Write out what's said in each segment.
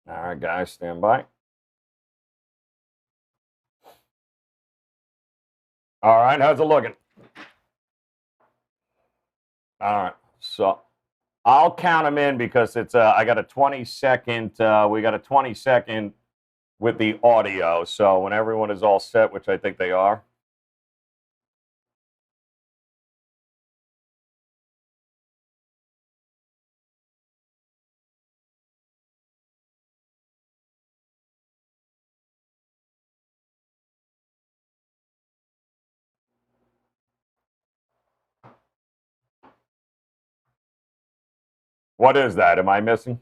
All right, guys, stand by. All right, how's it looking? All right, so I'll count them in because it's I got a 20-second. We got a 20-second with the audio. So when everyone is all set, which I think they are. What is that? Am I missing?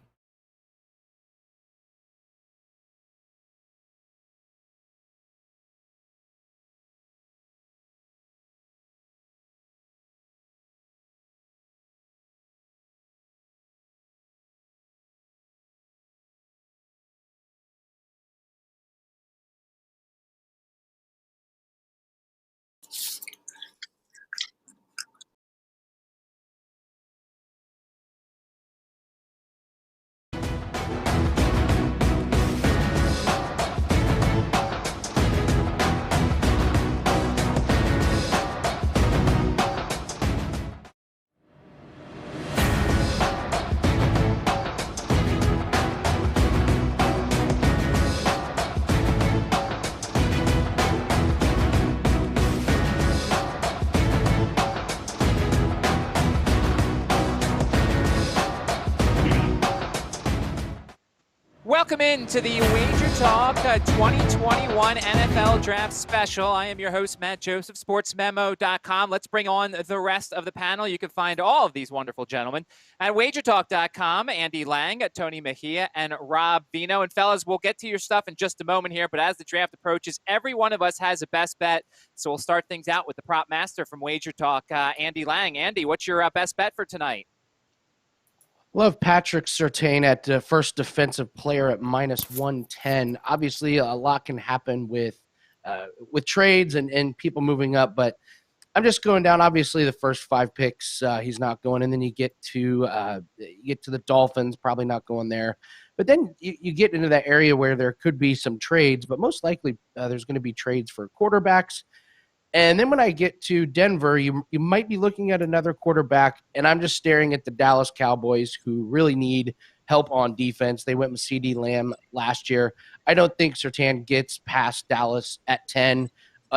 Welcome into the WagerTalk 2021 NFL Draft Special. I am your host, Matt Joseph, SportsMemo.com. Let's bring on the rest of the panel. You can find all of these wonderful gentlemen at WagerTalk.com. Andy Lang, Tony Mejia, and Rob Vino. And fellas, we'll get to your stuff in just a moment here, but as the draft approaches, every one of us has a best bet. So we'll start things out with the prop master from WagerTalk, Andy Lang. Andy, what's your best bet for tonight? Love Patrick Surtain at first defensive player at -110. Obviously, a lot can happen with trades and people moving up, but I'm just going down. Obviously, the first 5 picks, he's not going, and then you get to the Dolphins, probably not going there. But then you get into that area where there could be some trades, but most likely there's going to be trades for quarterbacks. And then when I get to Denver, you might be looking at another quarterback, and I'm just staring at the Dallas Cowboys, who really need help on defense. They went with CeeDee Lamb last year. I don't think Surtain gets past Dallas at 10.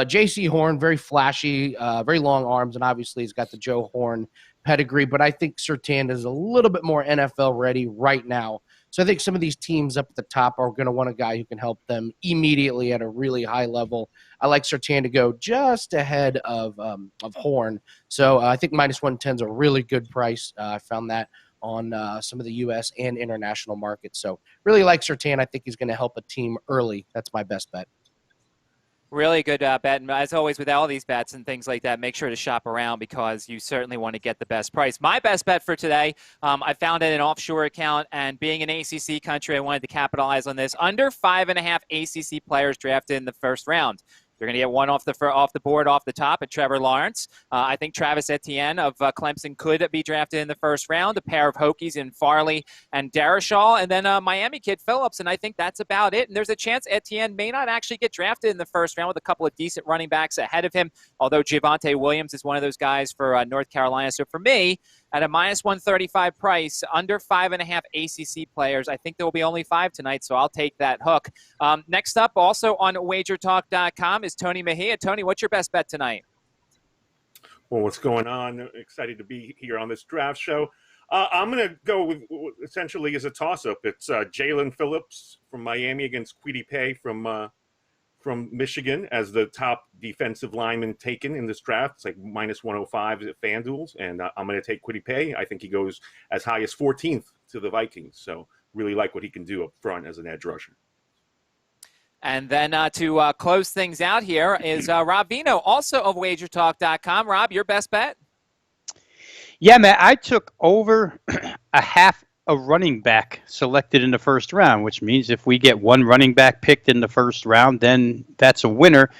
J.C. Horn, very flashy, very long arms, and obviously he's got the Joe Horn pedigree, but I think Surtain is a little bit more NFL ready right now. So I think some of these teams up at the top are going to want a guy who can help them immediately at a really high level. I like Surtain to go just ahead of Horn. So I think -110 is a really good price. I found that on some of the U.S. and international markets. So really like Surtain. I think he's going to help a team early. That's my best bet. Really good bet. And as always, with all these bets and things like that, make sure to shop around because you certainly want to get the best price. My best bet for today, I found it in an offshore account, and being an ACC country, I wanted to capitalize on this. Under 5.5 ACC players drafted in the first round. You're going to get one off the board off the top at Trevor Lawrence. I think Travis Etienne of Clemson could be drafted in the first round. A pair of Hokies in Farley and Darashall, and then Miami kid Phillips, and I think that's about it. And there's a chance Etienne may not actually get drafted in the first round with a couple of decent running backs ahead of him, although Javonte Williams is one of those guys for North Carolina. So for me, at a -135 price, under 5.5 ACC players, I think there will be only 5 tonight, so I'll take that hook. Next up, also on WagerTalk.com, is Tony Mejia. Tony, what's your best bet tonight? Well, what's going on? Excited to be here on this draft show. I'm going to go with what essentially is a toss-up. It's Jalen Phillips from Miami against Kwity Paye from Michigan as the top defensive lineman taken in this draft. It's like -105 at FanDuel's, and I'm going to take Kwity Paye. I think he goes as high as 14th to the Vikings, so really like what he can do up front as an edge rusher. And then to close things out here is Rob Vino, also of WagerTalk.com. Rob, your best bet? Yeah, Matt, I took over a half a running back selected in the first round, which means if we get one running back picked in the first round, then that's a winner.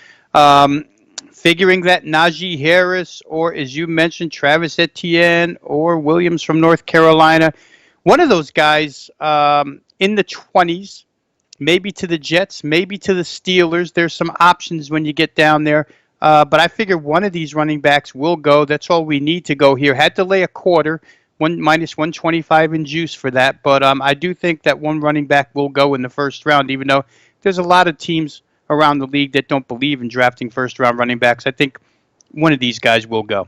Figuring that Najee Harris, or as you mentioned, Travis Etienne or Williams from North Carolina, one of those guys in the 20s, maybe to the Jets, maybe to the Steelers. There's some options when you get down there. But I figure one of these running backs will go. That's all we need to go here. Had to lay a quarter, minus 125 in juice for that. But I do think that one running back will go in the first round, even though there's a lot of teams around the league that don't believe in drafting first-round running backs. I think one of these guys will go.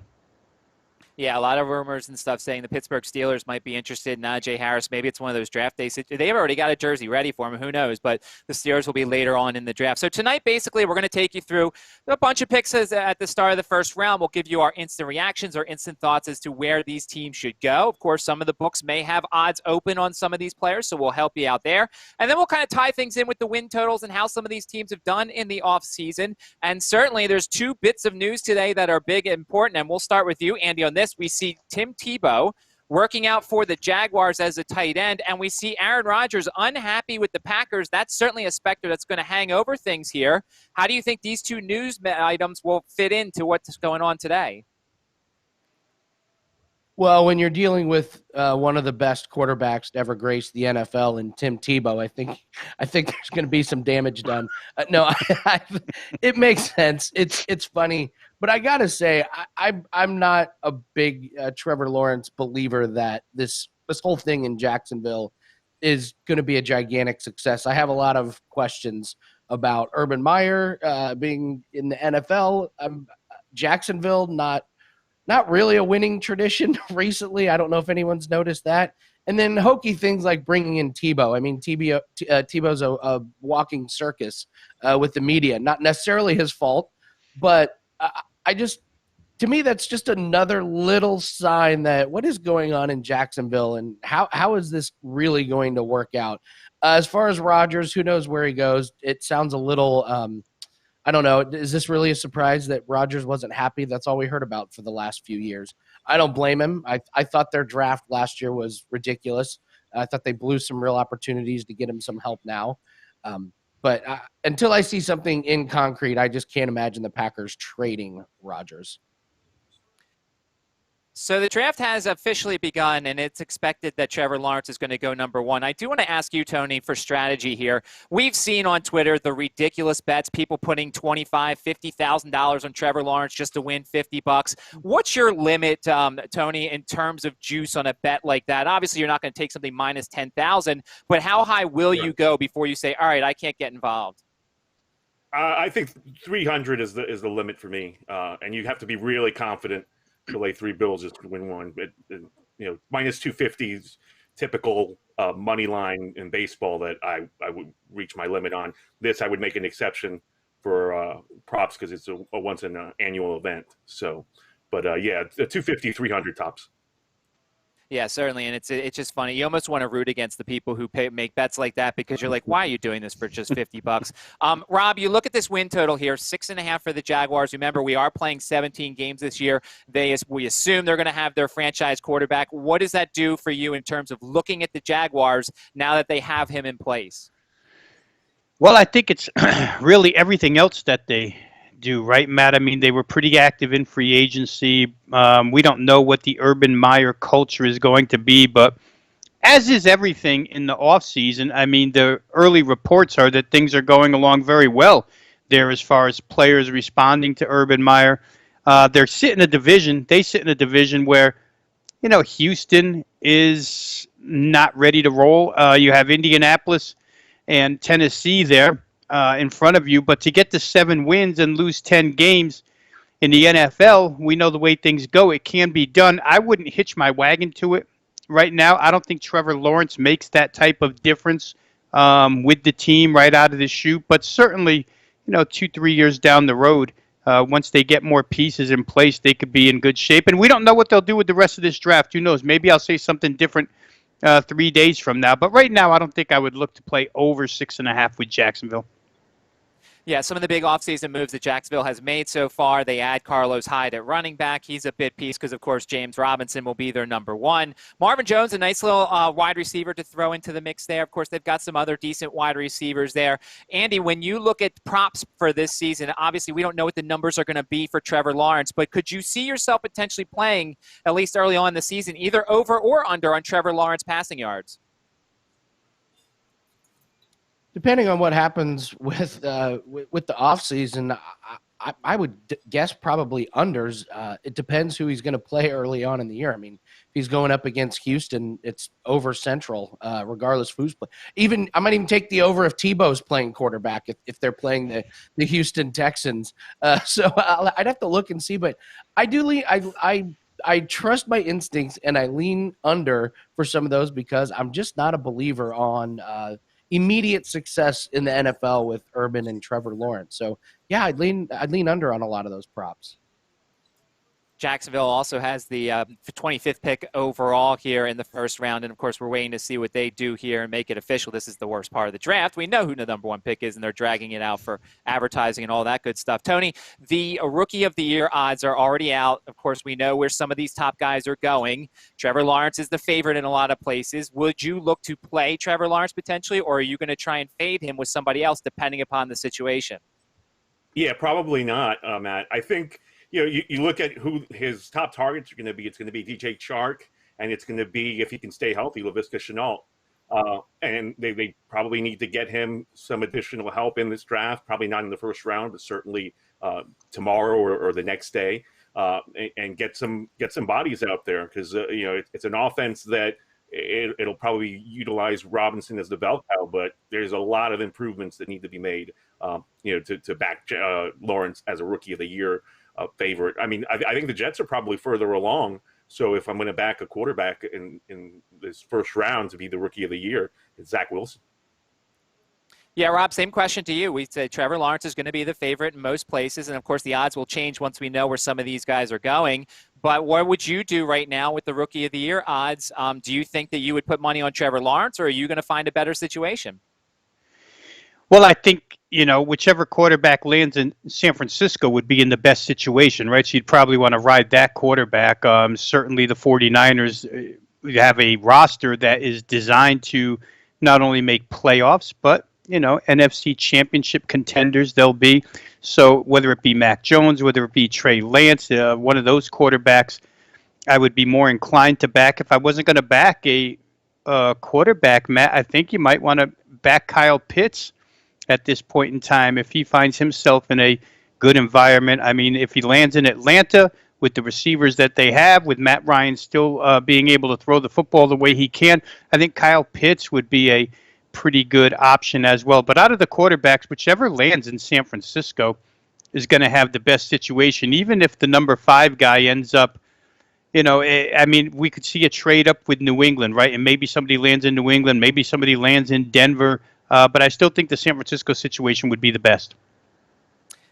Yeah, a lot of rumors and stuff saying the Pittsburgh Steelers might be interested in Najee Harris. Maybe it's one of those draft days. They've already got a jersey ready for him. Who knows? But the Steelers will be later on in the draft. So tonight, basically, we're going to take you through a bunch of picks at the start of the first round. We'll give you our instant reactions or instant thoughts as to where these teams should go. Of course, some of the books may have odds open on some of these players, so we'll help you out there. And then we'll kind of tie things in with the win totals and how some of these teams have done in the offseason. And certainly, there's two bits of news today that are big and important. And we'll start with you, Andy, on this. We see Tim Tebow working out for the Jaguars as a tight end, and we see Aaron Rodgers unhappy with the Packers. That's certainly a specter that's going to hang over things here. How do you think these two news items will fit into what's going on today? Well, when you're dealing with one of the best quarterbacks to ever grace the NFL and Tim Tebow, I think there's going to be some damage done. No, it makes sense. It's funny, but I gotta say, I'm not a big Trevor Lawrence believer that this whole thing in Jacksonville is going to be a gigantic success. I have a lot of questions about Urban Meyer being in the NFL. Jacksonville, not really a winning tradition recently. I don't know if anyone's noticed that. And then hokey things like bringing in Tebow. I mean, Tebow's a walking circus with the media. Not necessarily his fault, but to me, that's just another little sign that what is going on in Jacksonville and how is this really going to work out? As far as Rodgers, who knows where he goes? It sounds a little I don't know. Is this really a surprise that Rodgers wasn't happy? That's all we heard about for the last few years. I don't blame him. I thought their draft last year was ridiculous. I thought they blew some real opportunities to get him some help now. But until I see something in concrete, I just can't imagine the Packers trading Rodgers. So the draft has officially begun, and it's expected that Trevor Lawrence is going to go number one. I do want to ask you, Tony, for strategy here. We've seen on Twitter the ridiculous bets, people putting $25,000, $50,000 on Trevor Lawrence just to win $50. What's your limit, Tony, in terms of juice on a bet like that? Obviously, you're not going to take something minus 10,000, but how high will you go before you say, all right, I can't get involved? I think 300 is the limit for me, and you have to be really confident to lay three bills just to win one. But minus 250 is typical money line in baseball that I would reach my limit on. This I would make an exception for props because it's a once in an annual event. So, but yeah, 250, 300 tops. Yeah, certainly, and it's just funny. You almost want to root against the people who make bets like that because you're like, why are you doing this for just $50? Rob, you look at this win total here, 6.5 for the Jaguars. Remember, we are playing 17 games this year. We assume they're going to have their franchise quarterback. What does that do for you in terms of looking at the Jaguars now that they have him in place? Well, I think it's really everything else that they do, right, Matt? I mean, they were pretty active in free agency. We don't know what the Urban Meyer culture is going to be, but as is everything in the offseason, I mean, the early reports are that things are going along very well there as far as players responding to Urban Meyer. They sit in a division where, Houston is not ready to roll. You have Indianapolis and Tennessee there in front of you, but to get to 7 wins and lose 10 games in the NFL, we know the way things go. It can be done. I wouldn't hitch my wagon to it right now. I don't think Trevor Lawrence makes that type of difference with the team right out of the chute, but certainly, 2-3 years down the road, once they get more pieces in place, they could be in good shape. And we don't know what they'll do with the rest of this draft. Who knows? Maybe I'll say something different 3 days from now. But right now, I don't think I would look to play over 6.5 with Jacksonville. Yeah, some of the big offseason moves that Jacksonville has made so far. They add Carlos Hyde at running back. He's a bit piece because, of course, James Robinson will be their number one. Marvin Jones, a nice little wide receiver to throw into the mix there. Of course, they've got some other decent wide receivers there. Andy, when you look at props for this season, obviously we don't know what the numbers are going to be for Trevor Lawrence, but could you see yourself potentially playing, at least early on in the season, either over or under on Trevor Lawrence passing yards? Depending on what happens with the offseason, I would guess probably unders. It depends who he's going to play early on in the year. I mean, if he's going up against Houston, it's over Central, regardless of who's playing. Even I might even take the over if Tebow's playing quarterback if they're playing the Houston Texans. So I'd have to look and see, but I do lean. I trust my instincts and I lean under for some of those because I'm just not a believer on immediate success in the NFL with Urban and Trevor Lawrence. So yeah, I'd lean under on a lot of those props. Jacksonville also has the 25th pick overall here in the first round. And, of course, we're waiting to see what they do here and make it official. This is the worst part of the draft. We know who the number one pick is, and they're dragging it out for advertising and all that good stuff. Tony, the Rookie of the Year odds are already out. Of course, we know where some of these top guys are going. Trevor Lawrence is the favorite in a lot of places. Would you look to play Trevor Lawrence potentially, or are you going to try and fade him with somebody else depending upon the situation? Yeah, probably not, Matt. I think – you look at who his top targets are going to be. It's going to be DJ Chark, and it's going to be, if he can stay healthy, Laviska Shenault. And they probably need to get him some additional help in this draft. Probably not in the first round, but certainly tomorrow or the next day, and get some bodies out there because it's an offense that it'll probably utilize Robinson as the bell cow, but there's a lot of improvements that need to be made. To back Lawrence as a Rookie of the Year favorite. I mean, I think the Jets are probably further along. So if I'm going to back a quarterback in this first round to be the Rookie of the Year, it's Zach Wilson. Yeah, Rob, same question to you. We say Trevor Lawrence is going to be the favorite in most places, and of course the odds will change once we know where some of these guys are going. But what would you do right now with the Rookie of the Year odds? Do you think that you would put money on Trevor Lawrence, or are you going to find a better situation? Well, I think, whichever quarterback lands in San Francisco would be in the best situation, right? So you'd probably want to ride that quarterback. Certainly the 49ers have a roster that is designed to not only make playoffs, but, NFC championship contenders they'll be. So whether it be Mac Jones, whether it be Trey Lance, one of those quarterbacks, I would be more inclined to back. If I wasn't going to back a quarterback, Matt, I think you might want to back Kyle Pitts at this point in time if he finds himself in a good environment. I mean, if he lands in Atlanta with the receivers that they have, with Matt Ryan still being able to throw the football the way he can, I think Kyle Pitts would be a pretty good option as well. But out of the quarterbacks, whichever lands in San Francisco is going to have the best situation, even if the number 5 guy ends up, I mean, we could see a trade up with New England, right? And maybe somebody lands in New England, maybe somebody lands in Denver. But I still think the San Francisco situation would be the best.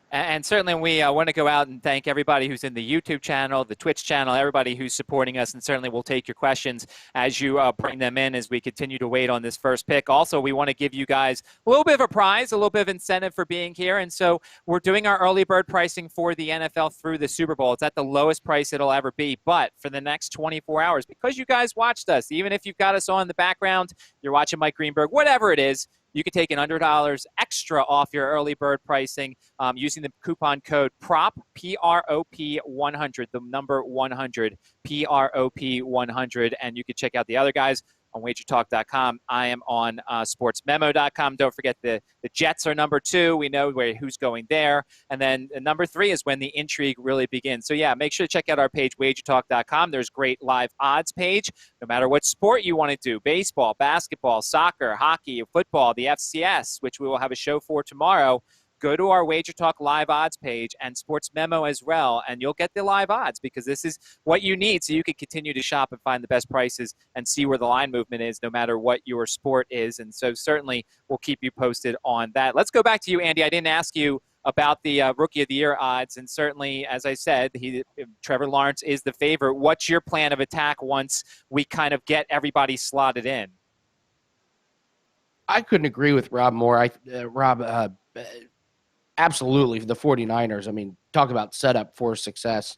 And certainly we want to go out and thank everybody who's in the YouTube channel, the Twitch channel, everybody who's supporting us. And certainly we'll take your questions as you bring them in as we continue to wait on this first pick. Also, we want to give you guys a little bit of a prize, a little bit of incentive for being here. And so we're doing our early bird pricing for the NFL through the Super Bowl. It's at the lowest price it'll ever be. But for the next 24 hours, because you guys watched us, even if you've got us on in the background, you're watching Mike Greenberg, whatever it is, you can take an $100 extra off your early bird pricing using the coupon code PROP, P-R-O-P 100, the number 100, P-R-O-P 100. And you can check out the other guys on WagerTalk.com. I am on SportsMemo.com. Don't forget the Jets are number 2. We know who's going there. And then number 3 is when the intrigue really begins. So, yeah, make sure to check out our page, WagerTalk.com. There's great live odds page. No matter what sport you want to do, baseball, basketball, soccer, hockey, football, the FCS, which we will have a show for tomorrow, go to our WagerTalk live odds page and Sports Memo as well, and you'll get the live odds because this is what you need so you can continue to shop and find the best prices and see where the line movement is no matter what your sport is. And so certainly we'll keep you posted on that. Let's go back to you, Andy. I didn't ask you about the Rookie of the Year odds, and certainly, as I said, Trevor Lawrence is the favorite. What's your plan of attack once we kind of get everybody slotted in? I couldn't agree with Rob more. Absolutely, the 49ers. I mean, talk about setup for success.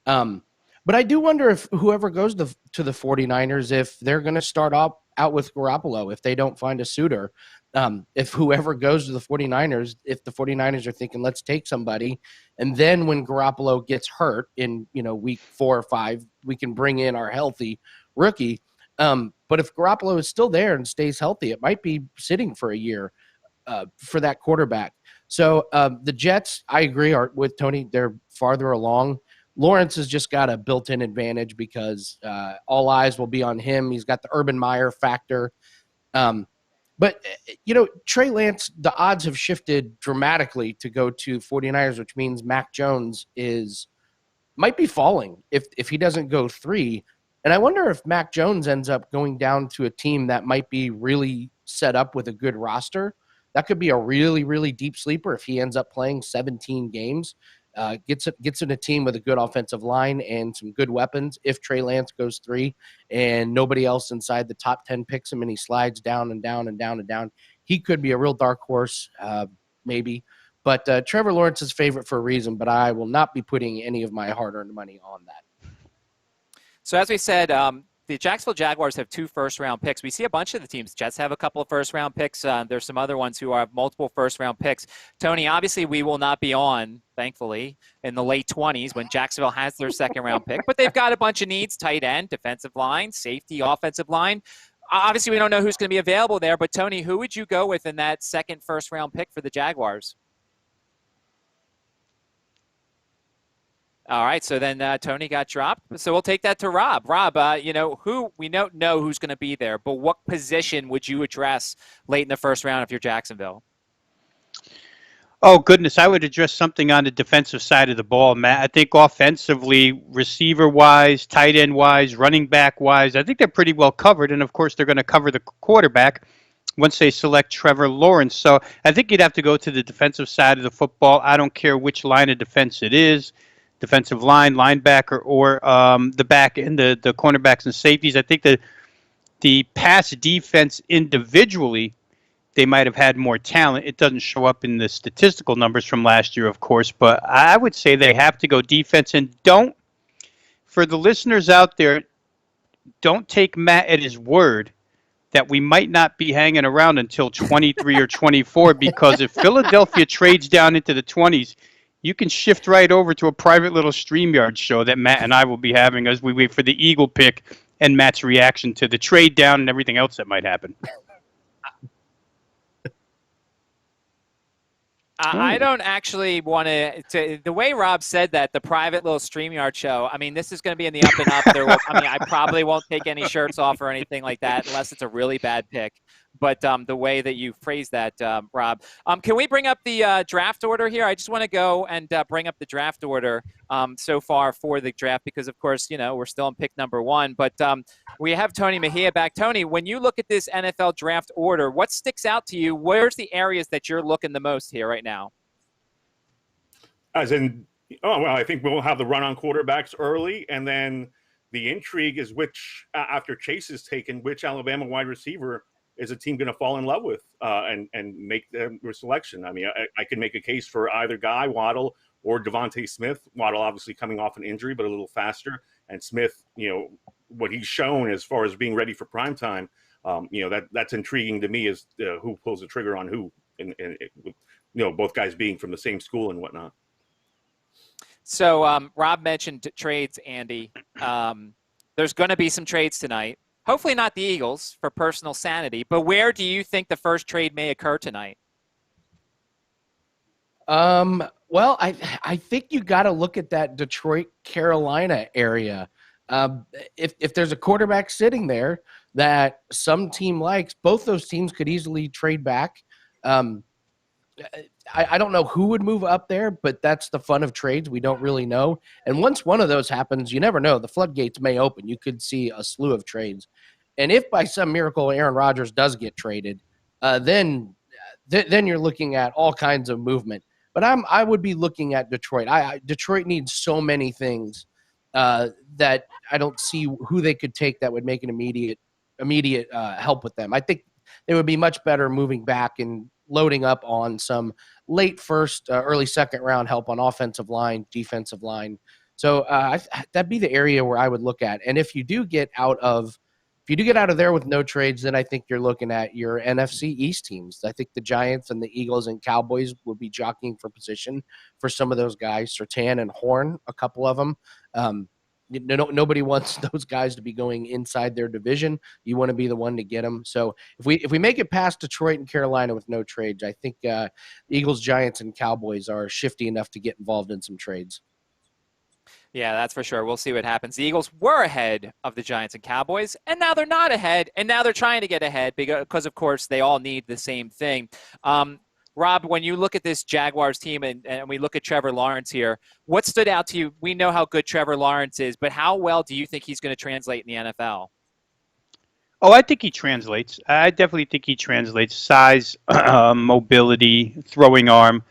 But I do wonder if whoever goes to the 49ers, if they're going to start out with Garoppolo, if they don't find a suitor. If whoever goes to the 49ers, if the 49ers are thinking, let's take somebody, and then when Garoppolo gets hurt in week 4 or 5, we can bring in our healthy rookie. But if Garoppolo is still there and stays healthy, it might be sitting for a year. for that quarterback. So the Jets, I agree, are with Tony. They're farther along. Lawrence has just got a built-in advantage because all eyes will be on him. He's got the Urban Meyer factor. But, Trey Lance, the odds have shifted dramatically to go to 49ers, which means Mac Jones might be falling if he doesn't go 3. And I wonder if Mac Jones ends up going down to a team that might be really set up with a good roster. That could be a really, really deep sleeper if he ends up playing 17 games. Gets in a team with a good offensive line and some good weapons. If Trey Lance goes 3 and nobody else inside the top 10 picks him and he slides down and down and down and down, he could be a real dark horse, maybe. But Trevor Lawrence is favorite for a reason, but I will not be putting any of my hard-earned money on that. So as we said, the Jacksonville Jaguars have 2 first-round picks. We see a bunch of the teams. Jets have a couple of first-round picks. There's some other ones who have multiple first-round picks. Tony, obviously we will not be on, thankfully, in the late 20s when Jacksonville has their second-round pick. But they've got a bunch of needs: tight end, defensive line, safety, offensive line. Obviously we don't know who's going to be available there. But, Tony, who would you go with in that second first-round pick for the Jaguars? All right, so then Tony got dropped. So we'll take that to Rob. Rob, who we don't know who's going to be there, but what position would you address late in the first round if you're Jacksonville? Oh, goodness, I would address something on the defensive side of the ball, Matt. I think offensively, receiver-wise, tight end-wise, running back-wise, I think they're pretty well covered. And, of course, they're going to cover the quarterback once they select Trevor Lawrence. So I think you'd have to go to the defensive side of the football. I don't care which line of defense it is. Defensive line, linebacker, or the back end, the cornerbacks and safeties. I think the pass defense individually, they might have had more talent. It doesn't show up in the statistical numbers from last year, of course, but I would say they have to go defense. And for the listeners out there, don't take Matt at his word that we might not be hanging around until 23 or 24, because if Philadelphia trades down into the 20s, you can shift right over to a private little StreamYard show that Matt and I will be having as we wait for the Eagle pick and Matt's reaction to the trade down and everything else that might happen. I don't actually want to. The way Rob said that, the private little StreamYard show. I mean, this is going to be in the up and up. I probably won't take any shirts off or anything like that unless it's a really bad pick. But the way that you phrase that, Rob, can we bring up the draft order here? I just want to go and bring up the draft order so far for the draft because, of course, we're still on pick number 1. But we have Tony Mejia back. Tony, when you look at this NFL draft order, what sticks out to you? Where's the areas that you're looking the most here right now? As in, I think we'll have the run on quarterbacks early, and then the intrigue is which, after Chase is taken, which Alabama wide receiver is a team going to fall in love with and make their selection. I mean, I can make a case for either guy, Waddle or Devontae Smith. Waddle obviously coming off an injury, but a little faster. And Smith, what he's shown as far as being ready for prime time, that's intriguing to me as who pulls the trigger on who, and with, both guys being from the same school and whatnot. So Rob mentioned trades, Andy. There's going to be some trades tonight. Hopefully not the Eagles for personal sanity, but where do you think the first trade may occur tonight? Well, I think you got to look at that Detroit, Carolina area. If there's a quarterback sitting there that some team likes, both those teams could easily trade back. I don't know who would move up there, but that's the fun of trades. We don't really know. And once one of those happens, you never know. The floodgates may open. You could see a slew of trades. And if by some miracle Aaron Rodgers does get traded, then you're looking at all kinds of movement. But I would be looking at Detroit. Detroit needs so many things that I don't see who they could take that would make an immediate help with them. I think they would be much better moving back and loading up on some late first, early second round help on offensive line, defensive line. So that'd be the area where I would look at. And if you do get out of there with no trades, then I think you're looking at your NFC East teams. I think the Giants and the Eagles and Cowboys will be jockeying for position for some of those guys, Surtain and Horn, a couple of them. Nobody wants those guys to be going inside their division. You want to be the one to get them. So if we make it past Detroit and Carolina with no trades, I think Eagles, Giants, and Cowboys are shifty enough to get involved in some trades. Yeah, that's for sure. We'll see what happens. The Eagles were ahead of the Giants and Cowboys, and now they're not ahead, and now they're trying to get ahead because, of course, they all need the same thing. Rob, when you look at this Jaguars team and we look at Trevor Lawrence here, what stood out to you? We know how good Trevor Lawrence is, but how well do you think he's going to translate in the NFL? Oh, I think he translates. I definitely think he translates. Size, mobility, throwing arm.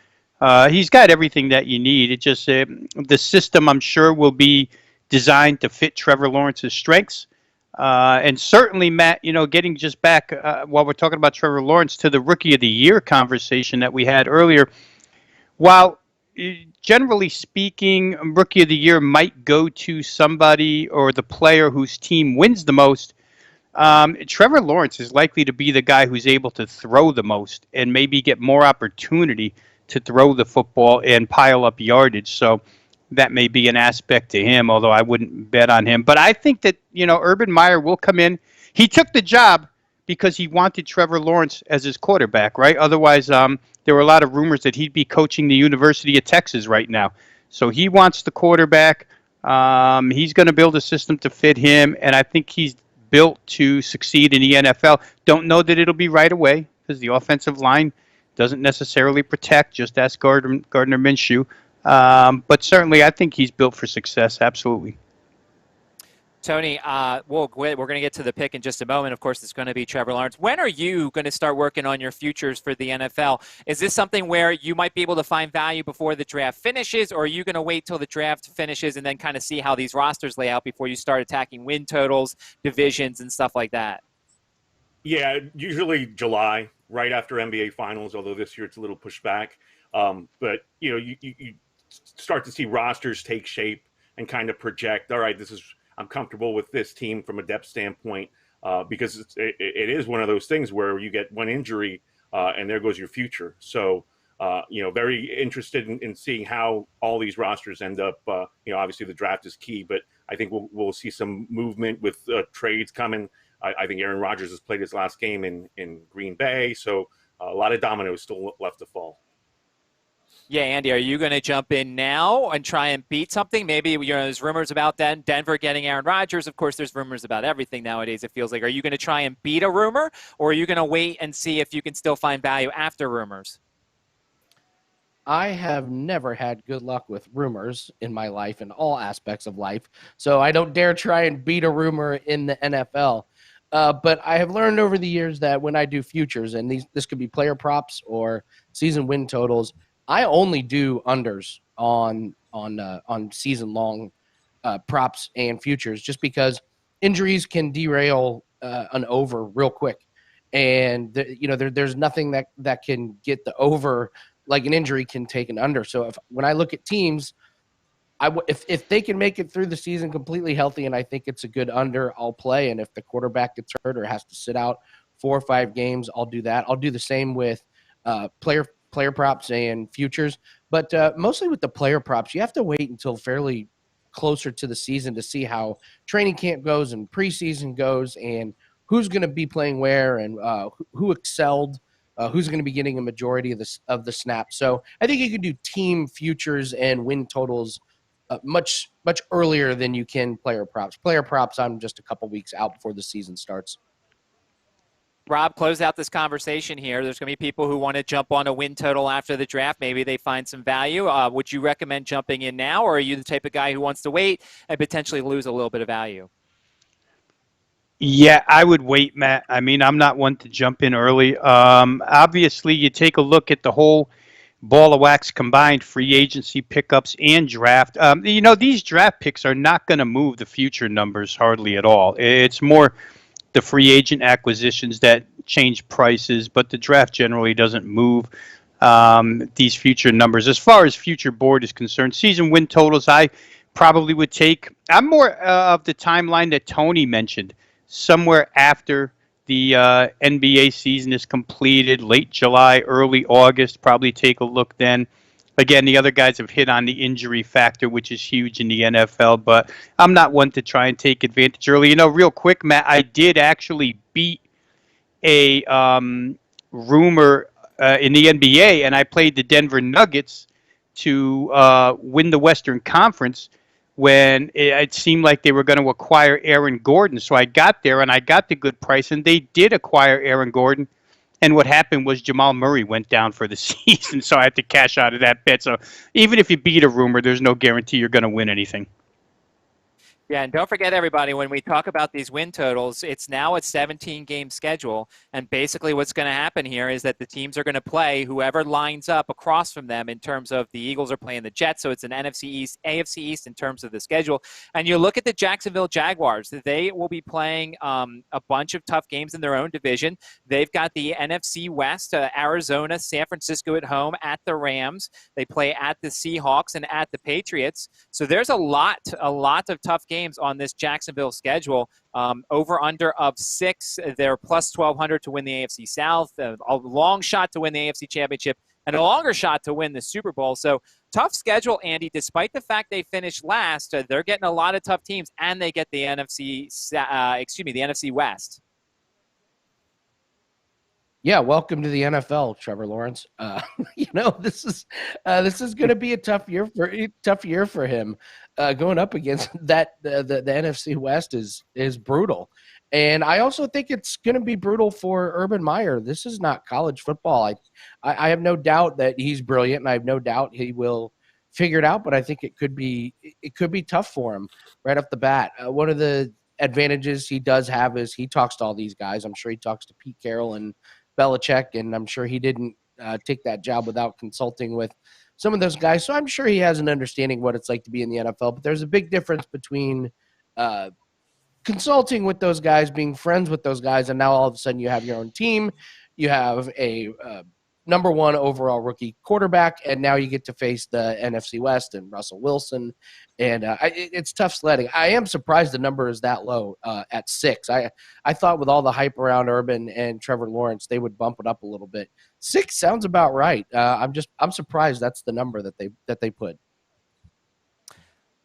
He's got everything that you need. It just the system, I'm sure, will be designed to fit Trevor Lawrence's strengths. And certainly, Matt, getting just back while we're talking about Trevor Lawrence to the Rookie of the Year conversation that we had earlier, while generally speaking, Rookie of the Year might go to somebody or the player whose team wins the most, Trevor Lawrence is likely to be the guy who's able to throw the most and maybe get more opportunity to throw the football and pile up yardage. So that may be an aspect to him, although I wouldn't bet on him. But I think that, Urban Meyer will come in. He took the job because he wanted Trevor Lawrence as his quarterback, right? Otherwise, there were a lot of rumors that he'd be coaching the University of Texas right now. So he wants the quarterback. He's going to build a system to fit him, and I think he's built to succeed in the NFL. Don't know that it'll be right away because the offensive line doesn't necessarily protect. Just ask Gardner Minshew. But certainly, I think he's built for success. Absolutely. Tony, we're going to get to the pick in just a moment. Of course, it's going to be Trevor Lawrence. When are you going to start working on your futures for the NFL? Is this something where you might be able to find value before the draft finishes, or are you going to wait till the draft finishes and then kind of see how these rosters lay out before you start attacking win totals, divisions, and stuff like that? Yeah, usually July, right after NBA Finals, although this year it's a little pushed back. But, you start to see rosters take shape and kind of project, all right, I'm comfortable with this team from a depth standpoint, because it is one of those things where you get one injury and there goes your future. So, very interested in seeing how all these rosters end up. Obviously the draft is key, but I think we'll see some movement with trades coming. I think Aaron Rodgers has played his last game in Green Bay, so a lot of dominoes still left to fall. Yeah, Andy, are you going to jump in now and try and beat something? Maybe there's rumors about Denver getting Aaron Rodgers. Of course, there's rumors about everything nowadays, it feels like. Are you going to try and beat a rumor, or are you going to wait and see if you can still find value after rumors? I have never had good luck with rumors in my life, in all aspects of life, so I don't dare try and beat a rumor in the NFL. But I have learned over the years that when I do futures, and this could be player props or season win totals, I only do unders on season long props and futures, just because injuries can derail an over real quick, and there's nothing that can get the over like an injury can take an under. So when I look at teams, if they can make it through the season completely healthy, and I think it's a good under, I'll play. And if the quarterback gets hurt or has to sit out 4 or 5 games, I'll do that. I'll do the same with player props and futures. But mostly with the player props, you have to wait until fairly closer to the season to see how training camp goes and preseason goes, and who's going to be playing where, and who excelled, who's going to be getting a majority of the snaps. So I think you can do team futures and win totals much earlier than you can player props. Player props, I'm just a couple weeks out before the season starts. Rob, close out this conversation here. There's going to be people who want to jump on a win total after the draft. Maybe they find some value. Would you recommend jumping in now, or are you the type of guy who wants to wait and potentially lose a little bit of value? Yeah, I would wait, Matt. I mean, I'm not one to jump in early. Obviously, you take a look at the whole ball of wax combined, free agency pickups and draft. These draft picks are not going to move the future numbers hardly at all. It's more the free agent acquisitions that change prices, but the draft generally doesn't move these future numbers. As far as future board is concerned, season win totals, I probably would take. I'm more of the timeline that Tony mentioned, somewhere after the NBA season is completed, late July, early August. Probably take a look then. Again, the other guys have hit on the injury factor, which is huge in the NFL, but I'm not one to try and take advantage early. You know, real quick, Matt, I did actually beat a rumor in the NBA, and I played the Denver Nuggets to win the Western Conference when it seemed like they were going to acquire Aaron Gordon. So I got there, and I got the good price, and they did acquire Aaron Gordon. And what happened was Jamal Murray went down for the season, so I had to cash out of that bet. So even if you beat a rumor, there's no guarantee you're going to win anything. Yeah, and don't forget, everybody, when we talk about these win totals, it's now a 17-game schedule, and basically what's going to happen here is that the teams are going to play whoever lines up across from them in terms of the Eagles are playing the Jets, so it's an NFC East, AFC East in terms of the schedule. And you look at the Jacksonville Jaguars, they will be playing a bunch of tough games in their own division. They've got the NFC West, Arizona, San Francisco at home, at the Rams. They play at the Seahawks and at the Patriots. So there's a lot of tough games on this Jacksonville schedule. Over under of 6. They're plus 1,200 to win the AFC South, a long shot to win the AFC Championship, and a longer shot to win the Super Bowl. So tough schedule, Andy. Despite the fact they finished last, they're getting a lot of tough teams, and they get the NFC West. Yeah, welcome to the NFL, Trevor Lawrence. You know, this is going to be a tough year for him. Going up against that, the NFC West is brutal, and I also think it's going to be brutal for Urban Meyer. This is not college football. I have no doubt that he's brilliant, and I have no doubt he will figure it out. But I think it could be tough for him right off the bat. One of the advantages he does have is he talks to all these guys. I'm sure he talks to Pete Carroll and Belichick, and I'm sure he didn't take that job without consulting with some of those guys. So I'm sure he has an understanding what it's like to be in the NFL. But there's a big difference between consulting with those guys, being friends with those guys, and now all of a sudden you have your own team. You have a number 1 overall rookie quarterback, and now you get to face the NFC West and Russell Wilson. And it's tough sledding. I am surprised the number is that low at 6. I thought with all the hype around Urban and Trevor Lawrence, they would bump it up a little bit. 6 sounds about right. I'm surprised that's the number that they put.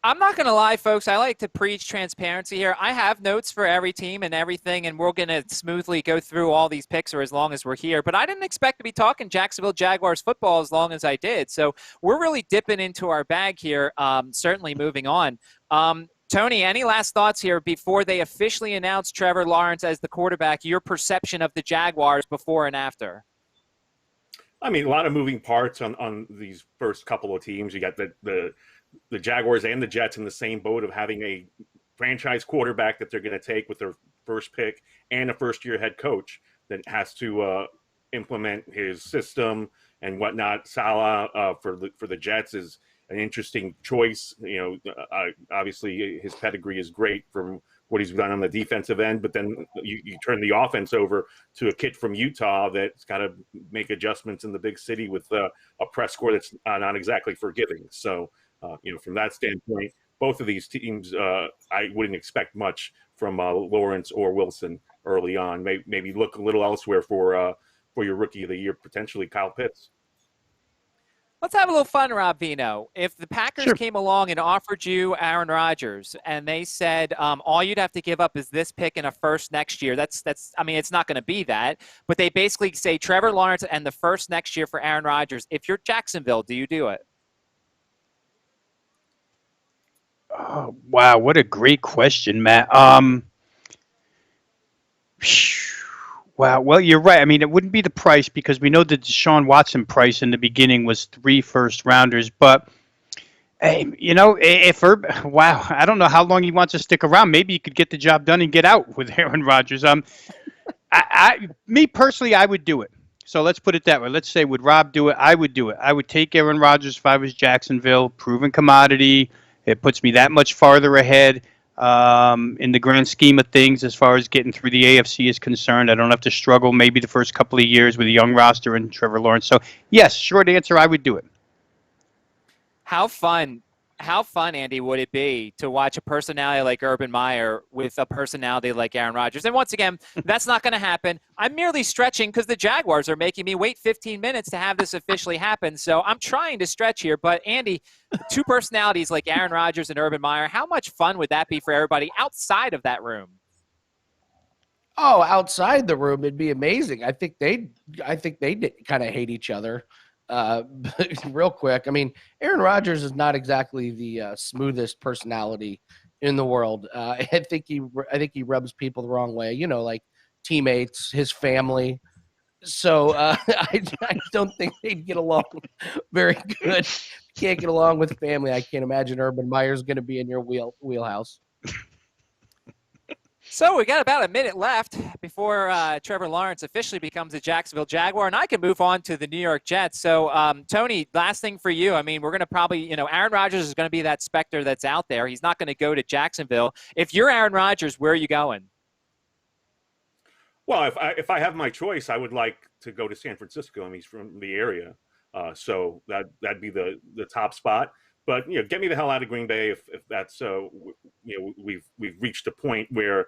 I'm not going to lie, folks. I like to preach transparency here. I have notes for every team and everything, and we're going to smoothly go through all these picks for as long as we're here. But I didn't expect to be talking Jacksonville Jaguars football as long as I did. So we're really dipping into our bag here, certainly moving on. Tony, any last thoughts here before they officially announce Trevor Lawrence as the quarterback, your perception of the Jaguars before and after? I mean, a lot of moving parts on these first couple of teams. You got the Jaguars and the Jets in the same boat of having a franchise quarterback that they're going to take with their first pick and a first-year head coach that has to implement his system and whatnot. Salah for the Jets is an interesting choice. You know, obviously his pedigree is great from what he's done on the defensive end, but then you turn the offense over to a kid from Utah that's got to make adjustments in the big city with a press score that's not exactly forgiving. So, you know, from that standpoint, both of these teams, I wouldn't expect much from Lawrence or Wilson early on. Maybe look a little elsewhere for your rookie of the year, potentially Kyle Pitts. Let's have a little fun, Rob Vino. If the Packers Sure. came along and offered you Aaron Rodgers and they said all you'd have to give up is this pick and a first next year, that's I mean, it's not going to be that, but they basically say Trevor Lawrence and the first next year for Aaron Rodgers. If you're Jacksonville, do you do it? Oh, wow, what a great question, Matt. Wow, well, you're right. I mean, it wouldn't be the price because we know the Deshaun Watson price in the beginning was 3 first-rounders. But, hey, you know, wow, I don't know how long he wants to stick around. Maybe he could get the job done and get out with Aaron Rodgers. Me personally, I would do it. So let's put it that way. Let's say, would Rob do it? I would do it. I would take Aaron Rodgers if I was Jacksonville, proven commodity. It puts me that much farther ahead in the grand scheme of things as far as getting through the AFC is concerned. I don't have to struggle maybe the first couple of years with a young roster and Trevor Lawrence. So, yes, short answer, I would do it. How fun How fun, Andy, would it be to watch a personality like Urban Meyer with a personality like Aaron Rodgers? And once again, that's not going to happen. I'm merely stretching because the Jaguars are making me wait 15 minutes to have this officially happen. So I'm trying to stretch here. But, Andy, two personalities like Aaron Rodgers and Urban Meyer, how much fun would that be for everybody outside of that room? Oh, outside the room, it'd be amazing. I think they'd kind of hate each other. Real quick, I mean, Aaron Rodgers is not exactly the smoothest personality in the world. I think he rubs people the wrong way. Like teammates, his family. So I don't think they'd get along very good. Can't get along with family. I can't imagine Urban Meyer's going to be in your wheelhouse. So we got about a minute left before Trevor Lawrence officially becomes a Jacksonville Jaguar, and I can move on to the New York Jets. So, Tony, last thing for you. I mean, we're going to probably, Aaron Rodgers is going to be that specter that's out there. He's not going to go to Jacksonville. If you're Aaron Rodgers, where are you going? Well, if I have my choice, I would like to go to San Francisco. I mean, he's from the area, so that'd be the top spot. But get me the hell out of Green Bay if that's we've reached a point where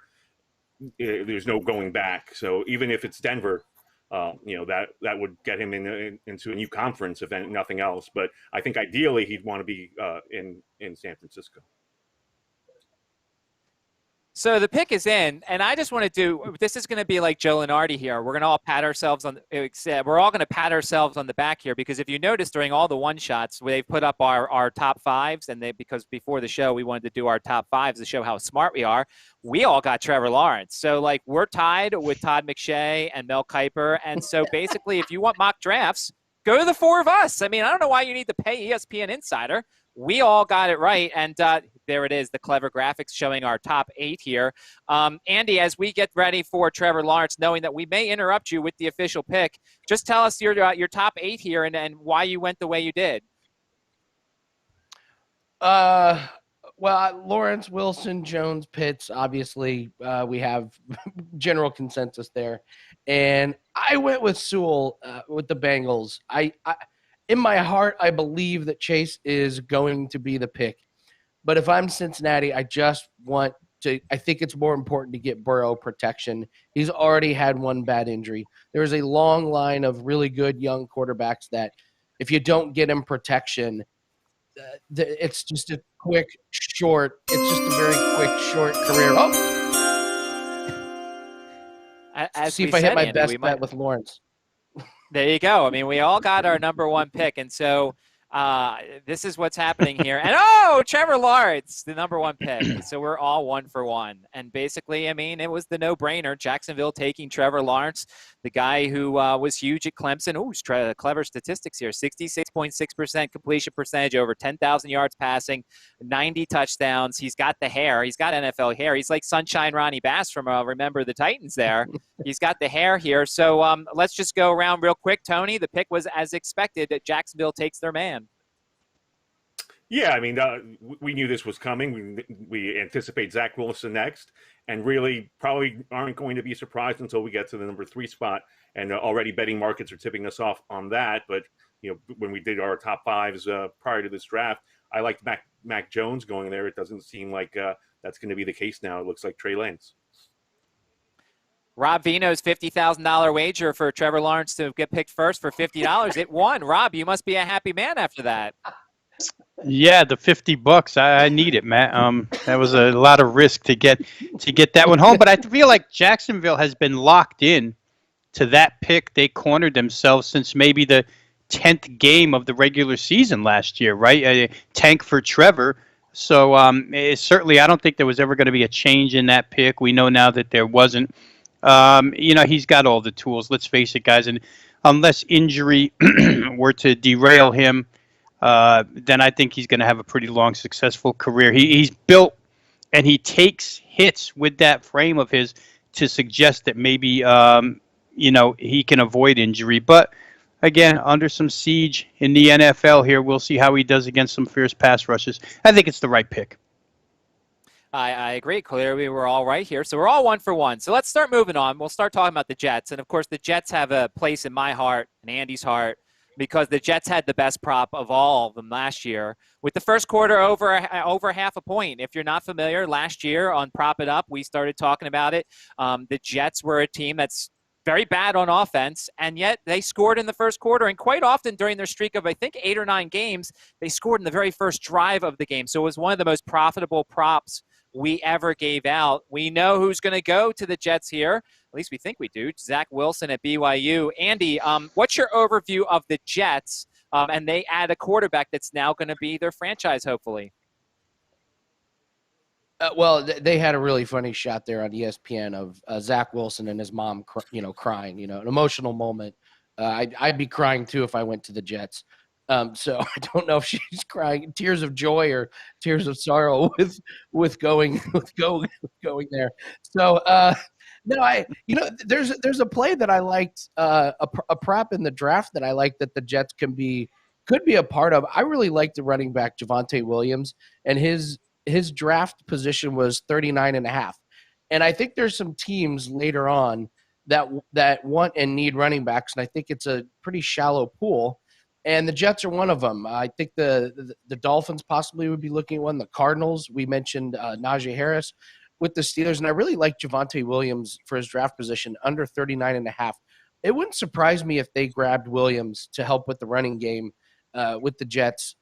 there's no going back. So even if it's Denver, that would get him into a new conference, if nothing else. But I think ideally he'd want to be in San Francisco. So the pick is in, and I just want to this is going to be like Joe Lenardi here. We're going to all pat ourselves on the back here, because if you notice during all the one shots, they've put up our top fives, and because before the show we wanted to do our top fives to show how smart we are. We all got Trevor Lawrence. So we're tied with Todd McShay and Mel Kiper. And so basically if you want mock drafts, go to the four of us. I mean, I don't know why you need to pay ESPN Insider. We all got it right, and there it is, the clever graphics showing our top 8 here. Andy, as we get ready for Trevor Lawrence, knowing that we may interrupt you with the official pick, just tell us your top 8 here and why you went the way you did. Well, Lawrence, Wilson, Jones, Pitts, obviously we have general consensus there. And I went with Sewell with the Bengals. In my heart, I believe that Chase is going to be the pick. But if I'm Cincinnati, I think it's more important to get Burrow protection. He's already had one bad injury. There's a long line of really good young quarterbacks that if you don't get him protection, it's just a very quick, short career. See if I hit my best bet with Lawrence. There you go. I mean, we all got our number one pick, and so this is what's happening here. And, Trevor Lawrence, the number one pick. So we're all 1 for 1. And basically, I mean, it was the no-brainer. Jacksonville taking Trevor Lawrence, the guy who was huge at Clemson. Ooh, clever statistics here. 66.6% completion percentage, over 10,000 yards passing, 90 touchdowns. He's got the hair. He's got NFL hair. He's like Sunshine Ronnie Bass from Remember the Titans there. He's got the hair here. So let's just go around real quick. Tony, the pick was as expected that Jacksonville takes their man. Yeah, I mean, we knew this was coming. We anticipate Zach Wilson next, and really probably aren't going to be surprised until we get to the number 3 spot. And already betting markets are tipping us off on that. But when we did our top 5s prior to this draft, I liked Mac Jones going there. It doesn't seem like that's going to be the case now. It looks like Trey Lance. Rob Vino's $50,000 wager for Trevor Lawrence to get picked first for $50. It won. Rob, you must be a happy man after that. Yeah, the $50. I need it, Matt. That was a lot of risk to get that one home. But I feel like Jacksonville has been locked in to that pick. They cornered themselves since maybe the 10th game of the regular season last year, right? A tank for Trevor. So certainly, I don't think there was ever going to be a change in that pick. We know now that there wasn't. He's got all the tools. Let's face it, guys. And unless injury were to derail him, then I think he's going to have a pretty long, successful career. He's built, and he takes hits with that frame of his to suggest that maybe, he can avoid injury. But, again, under some siege in the NFL here, we'll see how he does against some fierce pass rushes. I think it's the right pick. I agree. Clearly, we're all right here. So we're all 1 for 1. So let's start moving on. We'll start talking about the Jets. And, of course, the Jets have a place in my heart and Andy's heart. because the Jets had the best prop of all of them last year, with the first quarter over half a point. If you're not familiar, last year on Prop It Up, we started talking about it. The Jets were a team that's very bad on offense, and yet they scored in the first quarter. And quite often during their streak of, I think, 8 or 9 games, they scored in the very first drive of the game. So it was one of the most profitable props we ever gave out. We know who's going to go to the Jets here. At least we think we do. Zach Wilson at BYU. Andy, what's your overview of the Jets? And they add a quarterback that's now going to be their franchise, hopefully. Well, they had a really funny shot there on ESPN of Zach Wilson and his mom, crying. An emotional moment. I'd be crying too if I went to the Jets. So I don't know if she's crying tears of joy or tears of sorrow with going there. So no, there's a play that I liked, a prop in the draft that I like that the Jets could be a part of. I really like the running back Javonte Williams, and his draft position was 39.5. And I think there's some teams later on that want and need running backs, and I think it's a pretty shallow pool. And the Jets are one of them. I think the Dolphins possibly would be looking at one. The Cardinals, we mentioned Najee Harris with the Steelers, and I really like Javonte Williams for his draft position under 39.5. It wouldn't surprise me if they grabbed Williams to help with the running game with the Jets.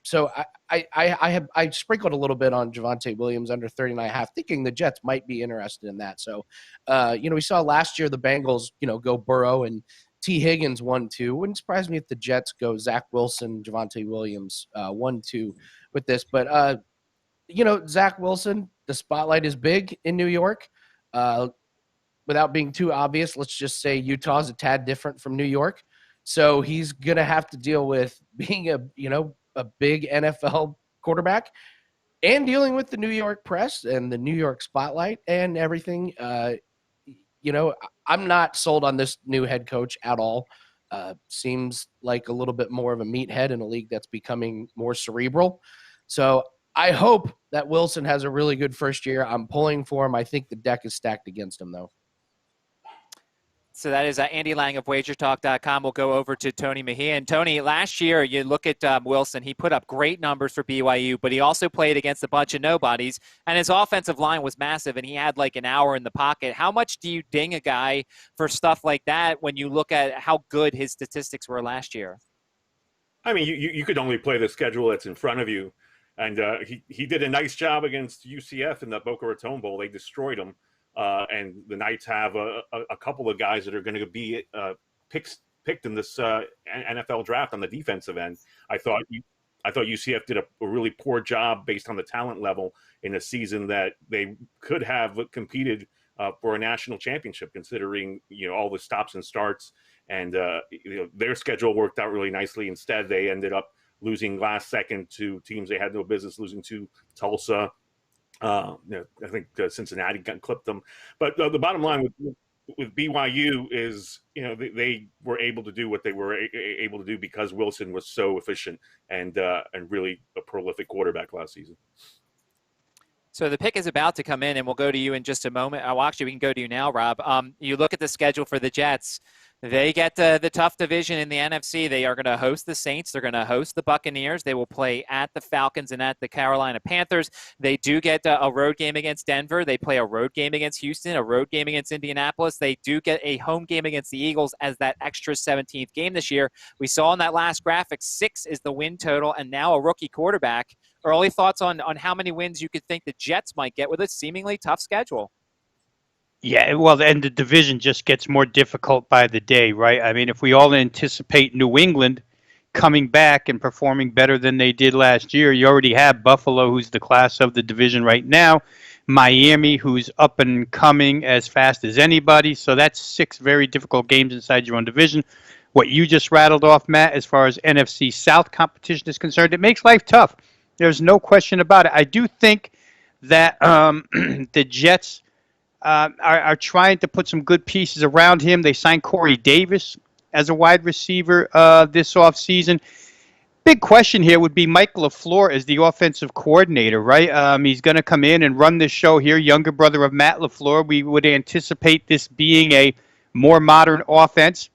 So I sprinkled a little bit on Javonte Williams under 39.5, thinking the Jets might be interested in that. So, we saw last year the Bengals, go Burrow and T. Higgins 1-2. Wouldn't surprise me if the Jets go Zach Wilson, Javonte Williams 1-2 with this. But, Zach Wilson, the spotlight is big in New York. Without being too obvious, let's just say Utah's a tad different from New York. So he's going to have to deal with being a big NFL quarterback and dealing with the New York press and the New York spotlight and everything. I'm not sold on this new head coach at all. Seems like a little bit more of a meathead in a league that's becoming more cerebral. So I hope that Wilson has a really good first year. I'm pulling for him. I think the deck is stacked against him, though. So that is Andy Lang of WagerTalk.com. We'll go over to Tony Mejia. And Tony, last year, you look at Wilson. He put up great numbers for BYU, but he also played against a bunch of nobodies. And his offensive line was massive, and he had like an hour in the pocket. How much do you ding a guy for stuff like that when you look at how good his statistics were last year? I mean, you could only play the schedule that's in front of you. And he did a nice job against UCF in the Boca Raton Bowl. They destroyed him. And the Knights have a couple of guys that are going to be picked in this NFL draft on the defensive end. I thought UCF did a really poor job based on the talent level in a season that they could have competed for a national championship, considering all the stops and starts, and their schedule worked out really nicely. Instead, they ended up losing last second to teams they had no business losing to, Tulsa. I think Cincinnati clipped them. But the bottom line with BYU is, they were able to do what they were able to do because Wilson was so efficient and really a prolific quarterback last season. So the pick is about to come in, and we'll go to you in just a moment. Oh, actually, we can go to you now, Rob. You look at the schedule for the Jets. They get the tough division in the NFC. They are going to host the Saints. They're going to host the Buccaneers. They will play at the Falcons and at the Carolina Panthers. They do get a road game against Denver. They play a road game against Houston, a road game against Indianapolis. They do get a home game against the Eagles as that extra 17th game this year. We saw in that last graphic, 6 is the win total, and now a rookie quarterback. Early thoughts on how many wins you could think the Jets might get with a seemingly tough schedule? Yeah, well, and the division just gets more difficult by the day, right? I mean, if we all anticipate New England coming back and performing better than they did last year, you already have Buffalo, who's the class of the division right now, Miami, who's up and coming as fast as anybody. So that's 6 very difficult games inside your own division. What you just rattled off, Matt, as far as NFC South competition is concerned, it makes life tough. There's no question about it. I do think that the Jets are trying to put some good pieces around him. They signed Corey Davis as a wide receiver this offseason. Big question here would be Mike LaFleur as the offensive coordinator, right? He's going to come in and run this show here, younger brother of Matt LaFleur. We would anticipate this being a more modern offense.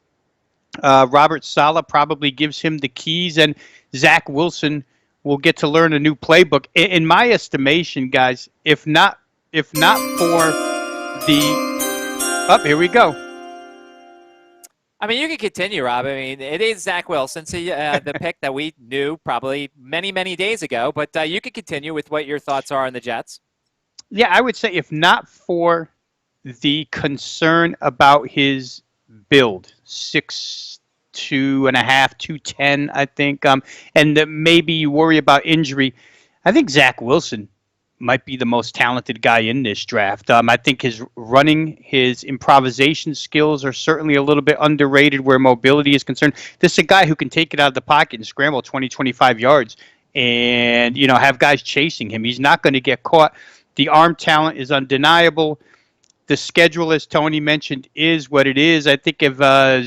Robert Saleh probably gives him the keys, and Zach Wilson will get to learn a new playbook. In my estimation, guys, if not for here we go. I mean, you can continue, Rob. I mean, it is Zach Wilson, so, the pick that we knew probably many, many days ago. But you can continue with what your thoughts are on the Jets. Yeah, I would say if not for the concern about his build, 6'2.5", 210, I think, and maybe you worry about injury, I think Zach Wilson might be the most talented guy in this draft. I think his running, his improvisation skills are certainly a little bit underrated where mobility is concerned. This is a guy who can take it out of the pocket and scramble 20, 25 yards and, have guys chasing him. He's not going to get caught. The arm talent is undeniable. The schedule, as Tony mentioned, is what it is. I think if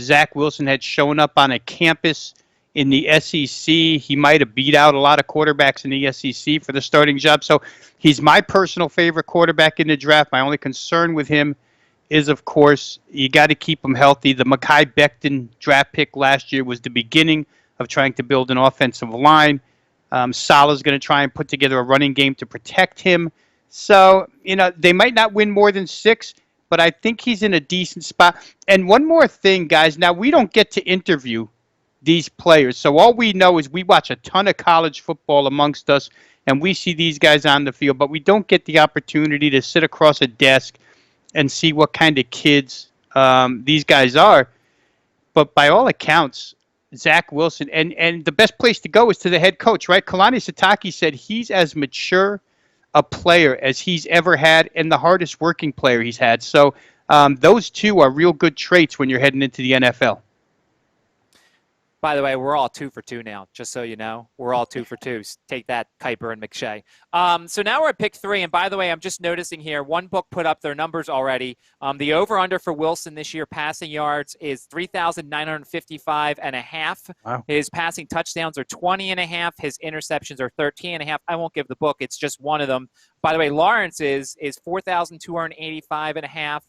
Zach Wilson had shown up on a campus in the SEC, he might have beat out a lot of quarterbacks in the SEC for the starting job. So he's my personal favorite quarterback in the draft. My only concern with him is, of course, you got to keep him healthy. The Mekhi Becton draft pick last year was the beginning of trying to build an offensive line. Salah's going to try and put together a running game to protect him. So, they might not win more than 6, but I think he's in a decent spot. And one more thing, guys. Now, we don't get to interview these players. So all we know is we watch a ton of college football amongst us, and we see these guys on the field, but we don't get the opportunity to sit across a desk and see what kind of kids these guys are. But by all accounts, Zach Wilson, and the best place to go is to the head coach, right? Kalani Sitake said he's as mature a player as he's ever had and the hardest working player he's had. So those two are real good traits when you're heading into the NFL. By the way, we're all 2 for 2 now, just so you know. We're all 2 for 2. Take that, Kuiper and McShay. So now we're at pick 3. And by the way, I'm just noticing here, one book put up their numbers already. The over-under for Wilson this year, passing yards, is 3,955.5. Wow. His passing touchdowns are 20.5. His interceptions are 13.5. I won't give the book. It's just one of them. By the way, Lawrence is 4,285.5.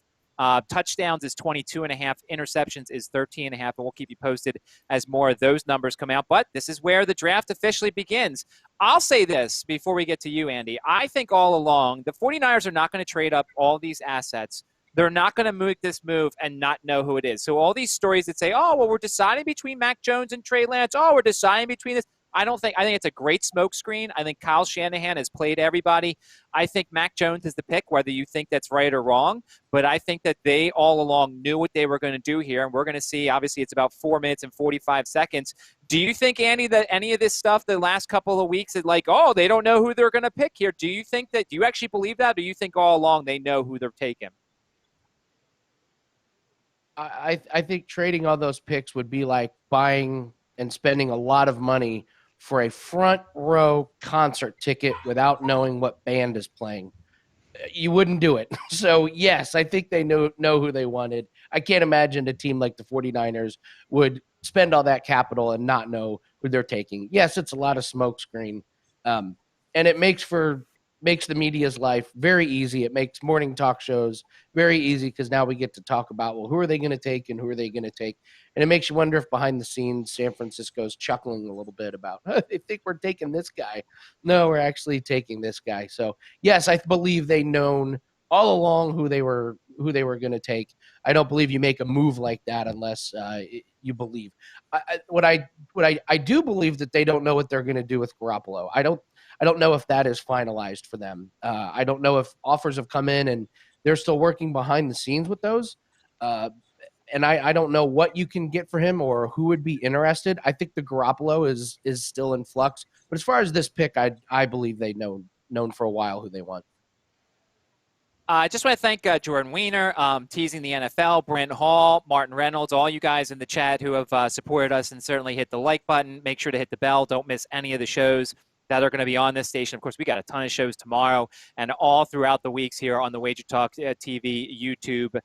Touchdowns is 22.5. Interceptions is 13.5. And we'll keep you posted as more of those numbers come out. But this is where the draft officially begins. I'll say this before we get to you, Andy. I think all along the 49ers are not going to trade up all these assets. They're not going to make this move and not know who it is. So all these stories that say, oh, well, we're deciding between Mac Jones and Trey Lance. Oh, we're deciding between this. I think it's a great smokescreen. I think Kyle Shanahan has played everybody. I think Mac Jones is the pick, whether you think that's right or wrong. But I think that they all along knew what they were going to do here. And we're going to see, obviously, it's about 4 minutes and 45 seconds. Do you think, Andy, that any of this stuff the last couple of weeks is like, oh, they don't know who they're going to pick here? Do you actually believe that? Or do you think all along they know who they're taking? I think trading all those picks would be like buying and spending a lot of money for a front row concert ticket without knowing what band is playing. You wouldn't do it. So, yes, I think they know who they wanted. I can't imagine a team like the 49ers would spend all that capital and not know who they're taking. Yes, it's a lot of smokescreen, and it makes the media's life very easy. It makes morning talk shows very easy because now we get to talk about, well, who are they going to take and who are they going to take? And it makes you wonder if behind the scenes San Francisco's chuckling a little bit about, they think we're taking this guy. No, we're actually taking this guy. So, yes, I believe they known all along who they were going to take. I don't believe you make a move like that unless you believe. I do believe that they don't know what they're going to do with Garoppolo. I don't know if that is finalized for them. I don't know if offers have come in and they're still working behind the scenes with those. And I don't know what you can get for him or who would be interested. I think the Garoppolo is still in flux. But as far as this pick, I believe they've known for a while who they want. I just want to thank Jordan Weiner, teasing the NFL, Brent Hall, Martin Reynolds, all you guys in the chat who have supported us and certainly hit the like button. Make sure to hit the bell. Don't miss any of the shows that are going to be on this station. Of course, we got a ton of shows tomorrow and all throughout the weeks here on the WagerTalk TV YouTube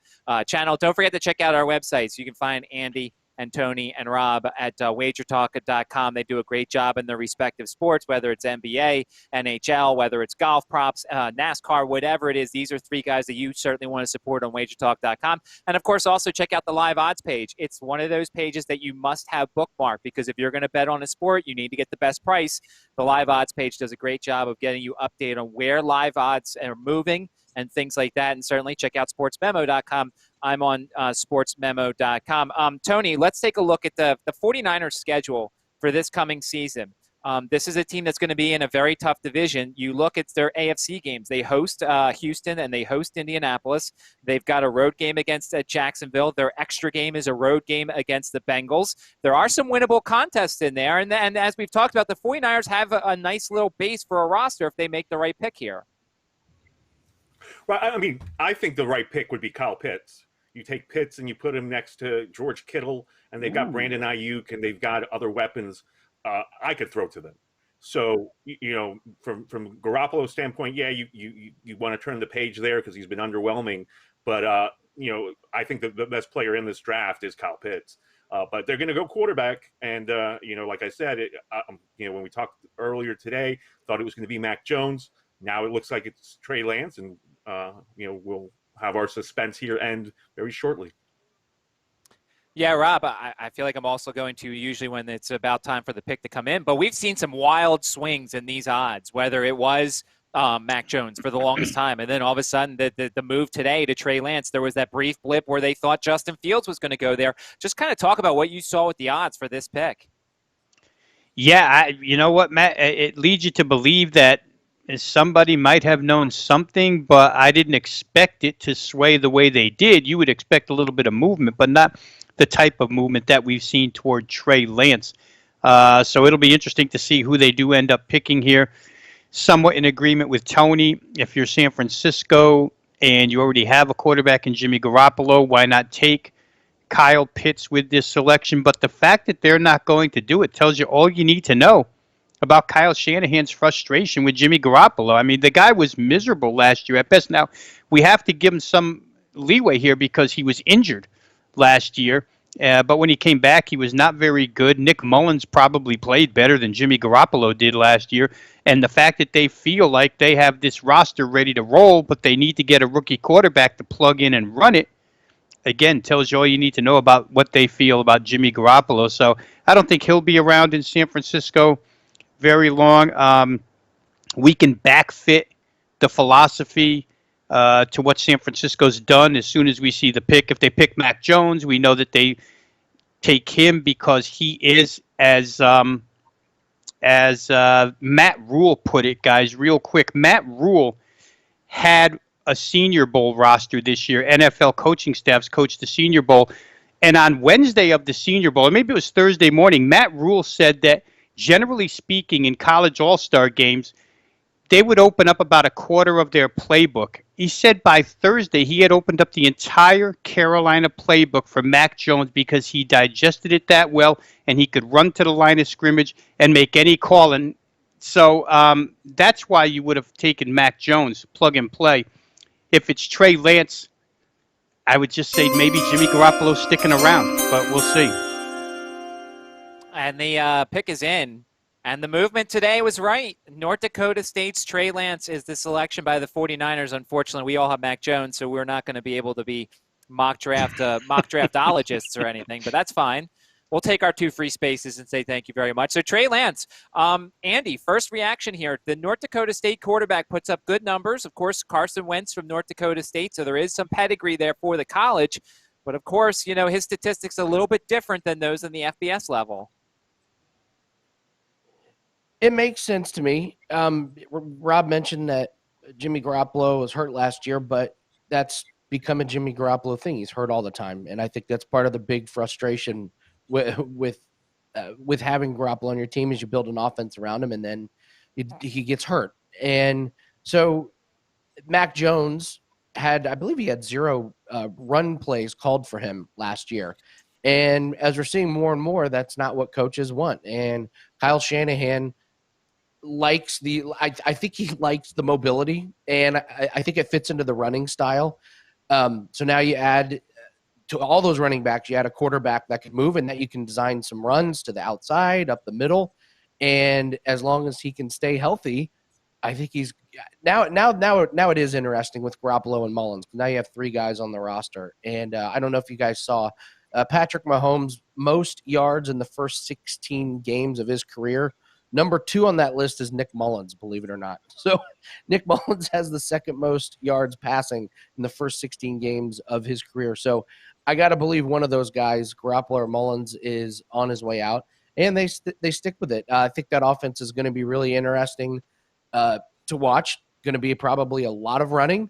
channel. Don't forget to check out our website so you can find Andy and Tony and Rob at WagerTalk.com. They do a great job in their respective sports, whether it's NBA, NHL, whether it's golf props, NASCAR, whatever it is. These are three guys that you certainly want to support on WagerTalk.com. And, of course, also check out the live odds page. It's one of those pages that you must have bookmarked, because if you're going to bet on a sport, you need to get the best price. The live odds page does a great job of getting you updated on where live odds are moving and things like that. And certainly check out sportsmemo.com. I'm on sportsmemo.com. Tony, let's take a look at the 49ers schedule for this coming season. This is a team that's going to be in a very tough division. You look at their AFC games. They host Houston and they host Indianapolis. They've got a road game against Jacksonville. Their extra game is a road game against the Bengals. There are some winnable contests in there. And as we've talked about, the 49ers have a nice little base for a roster if they make the right pick here. Well, I mean, I think the right pick would be Kyle Pitts. You take Pitts and you put him next to George Kittle, and they've got Brandon Ayuk, and they've got other weapons I could throw to them. So, from Garoppolo's standpoint, yeah, you want to turn the page there because he's been underwhelming. But, I think the best player in this draft is Kyle Pitts. But they're going to go quarterback. And, like I said, when we talked earlier today, thought it was going to be Mac Jones. Now it looks like it's Trey Lance, and we'll have our suspense here end very shortly. Yeah, Rob, I feel like I'm also going to, usually when it's about time for the pick to come in, but we've seen some wild swings in these odds, whether it was Mac Jones for the longest time, and then all of a sudden the move today to Trey Lance, there was that brief blip where they thought Justin Fields was going to go there. Just kind of talk about what you saw with the odds for this pick. Yeah, you know what, Matt? It leads you to believe that somebody might have known something, but I didn't expect it to sway the way they did. You would expect a little bit of movement, but not the type of movement that we've seen toward Trey Lance. So it'll be interesting to see who they do end up picking here. Somewhat in agreement with Tony. If you're San Francisco and you already have a quarterback in Jimmy Garoppolo, why not take Kyle Pitts with this selection? But the fact that they're not going to do it tells you all you need to know about Kyle Shanahan's frustration with Jimmy Garoppolo. I mean, the guy was miserable last year at best. Now, we have to give him some leeway here because he was injured last year. But when he came back, he was not very good. Nick Mullins probably played better than Jimmy Garoppolo did last year. And the fact that they feel like they have this roster ready to roll, but they need to get a rookie quarterback to plug in and run it, again, tells you all you need to know about what they feel about Jimmy Garoppolo. So I don't think he'll be around in San Francisco very long. We can backfit the philosophy to what San Francisco's done as soon as we see the pick. If they pick Mac Jones, we know that they take him because he is, as Matt Rule put it, guys, real quick. Matt Rule had a Senior Bowl roster this year. NFL coaching staffs coached the Senior Bowl. And on Wednesday of the Senior Bowl, or maybe it was Thursday morning, Matt Rule said that, generally speaking, in college all-star games, they would open up about a quarter of their playbook. He said by Thursday he had opened up the entire Carolina playbook for Mac Jones because he digested it that well and he could run to the line of scrimmage and make any call. And so that's why you would have taken Mac Jones, plug and play. If it's Trey Lance, I would just say maybe Jimmy Garoppolo's sticking around, but we'll see. And the pick is in. And the movement today was right. North Dakota State's Trey Lance is the selection by the 49ers. Unfortunately, we all have Mac Jones, so we're not going to be able to be mock draftologists or anything, but that's fine. We'll take our 2 free spaces and say thank you very much. So Trey Lance, Andy, first reaction here. The North Dakota State quarterback puts up good numbers. Of course, Carson Wentz from North Dakota State, so there is some pedigree there for the college. But, of course, his statistics are a little bit different than those in the FBS level. It makes sense to me. Rob mentioned that Jimmy Garoppolo was hurt last year, but that's become a Jimmy Garoppolo thing. He's hurt all the time, and I think that's part of the big frustration with having Garoppolo on your team is you build an offense around him, and then he gets hurt. And so Mac Jones I believe he had 0 run plays called for him last year. And as we're seeing more and more, that's not what coaches want. And Kyle Shanahan likes I think he likes the mobility, and I think it fits into the running style. So now you add to all those running backs, you had a quarterback that could move and that you can design some runs to the outside, up the middle. And as long as he can stay healthy, I think he's now it is interesting with Garoppolo and Mullins. Now you have 3 guys on the roster. And I don't know if you guys saw Patrick Mahomes' most yards in the first 16 games of his career. Number 2 on that list is Nick Mullins, believe it or not. So Nick Mullins has the second most yards passing in the first 16 games of his career. So I got to believe one of those guys, Garoppolo or Mullins, is on his way out, and they stick with it. I think that offense is going to be really interesting to watch. Going to be probably a lot of running.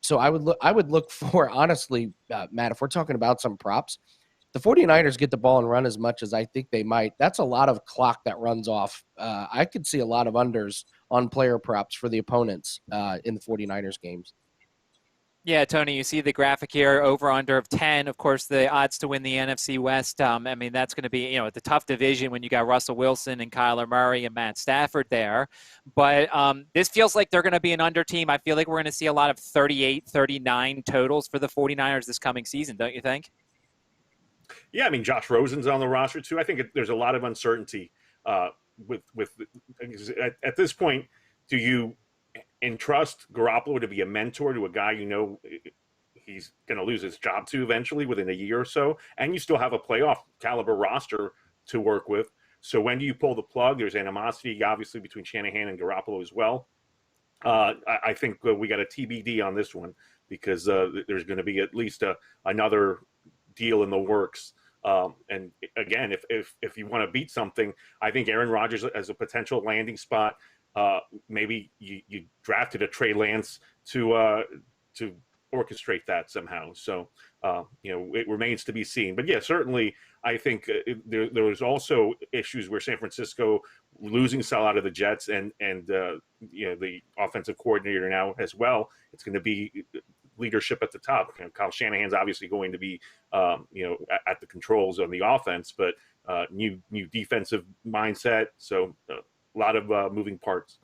So I would look for, honestly, Matt, if we're talking about some props, the 49ers get the ball and run as much as I think they might. That's a lot of clock that runs off. I could see a lot of unders on player props for the opponents in the 49ers games. Yeah, Tony, you see the graphic here, over-under of 10. Of course, the odds to win the NFC West, I mean, that's going to be, it's a tough division when you got Russell Wilson and Kyler Murray and Matt Stafford there. But this feels like they're going to be an under team. I feel like we're going to see a lot of 38, 39 totals for the 49ers this coming season, don't you think? Yeah, I mean, Josh Rosen's on the roster, too. I think there's a lot of uncertainty with at this point. Do you entrust Garoppolo to be a mentor to a guy he's going to lose his job to eventually within a year or so, and you still have a playoff caliber roster to work with? So when do you pull the plug? There's animosity, obviously, between Shanahan and Garoppolo as well. I think we got a TBD on this one because there's going to be at least another deal in the works. And again, if you want to beat something, I think Aaron Rodgers as a potential landing spot. Maybe you drafted a Trey Lance to orchestrate that somehow. So it remains to be seen. But yeah, certainly I think there was also issues where San Francisco losing Sal out of the Jets and the offensive coordinator now as well. It's going to be leadership at the top. Kyle Shanahan's obviously going to be at the controls on the offense, but new defensive mindset. So a lot of moving parts.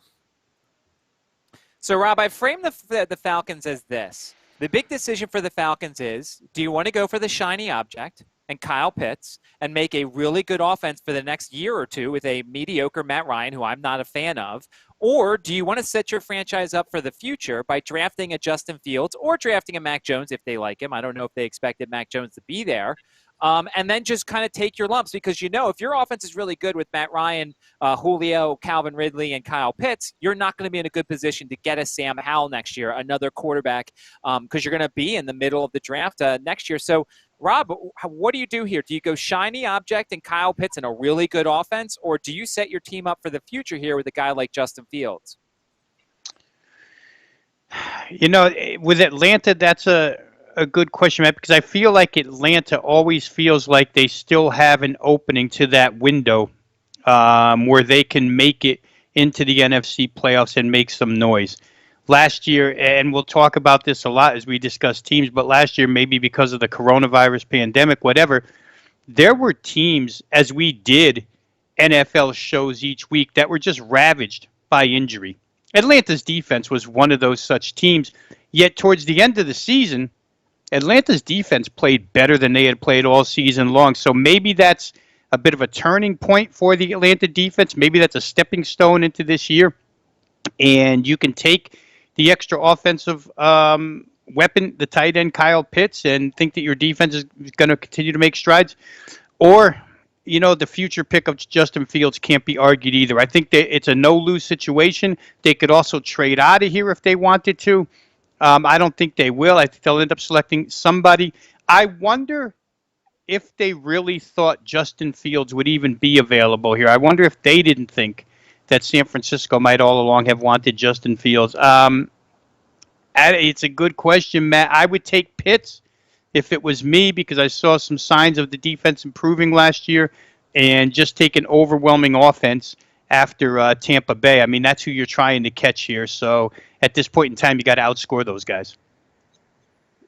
So Rob, I framed the Falcons as this. The big decision for the Falcons is, do you want to go for the shiny object and Kyle Pitts and make a really good offense for the next year or two with a mediocre Matt Ryan, who I'm not a fan of? Or do you want to set your franchise up for the future by drafting a Justin Fields or drafting a Mac Jones if they like him? I don't know if they expected Mac Jones to be there. And then just kind of take your lumps because, if your offense is really good with Matt Ryan, Julio, Calvin Ridley, and Kyle Pitts, you're not going to be in a good position to get a Sam Howell next year, another quarterback, because you're going to be in the middle of the draft next year. So, Rob, what do you do here? Do you go shiny object and Kyle Pitts and a really good offense, or do you set your team up for the future here with a guy like Justin Fields? With Atlanta, that's a good question, Matt, because I feel like Atlanta always feels like they still have an opening to that window where they can make it into the NFC playoffs and make some noise. Last year, and we'll talk about this a lot as we discuss teams, but last year, maybe because of the coronavirus pandemic, whatever, there were teams, as we did NFL shows each week, that were just ravaged by injury. Atlanta's defense was one of those such teams, yet towards the end of the season, Atlanta's defense played better than they had played all season long. So maybe that's a bit of a turning point for the Atlanta defense. Maybe that's a stepping stone into this year. And you can take the extra offensive weapon, the tight end Kyle Pitts, and think that your defense is going to continue to make strides. Or, the future pick of Justin Fields can't be argued either. I think that it's a no-lose situation. They could also trade out of here if they wanted to. I don't think they will. I think they'll end up selecting somebody. I wonder if they really thought Justin Fields would even be available here. I wonder if they didn't think that San Francisco might all along have wanted Justin Fields. It's a good question, Matt. I would take Pitts if it was me because I saw some signs of the defense improving last year and just take an overwhelming offense after Tampa Bay. I mean, that's who you're trying to catch here. So at this point in time, you got to outscore those guys.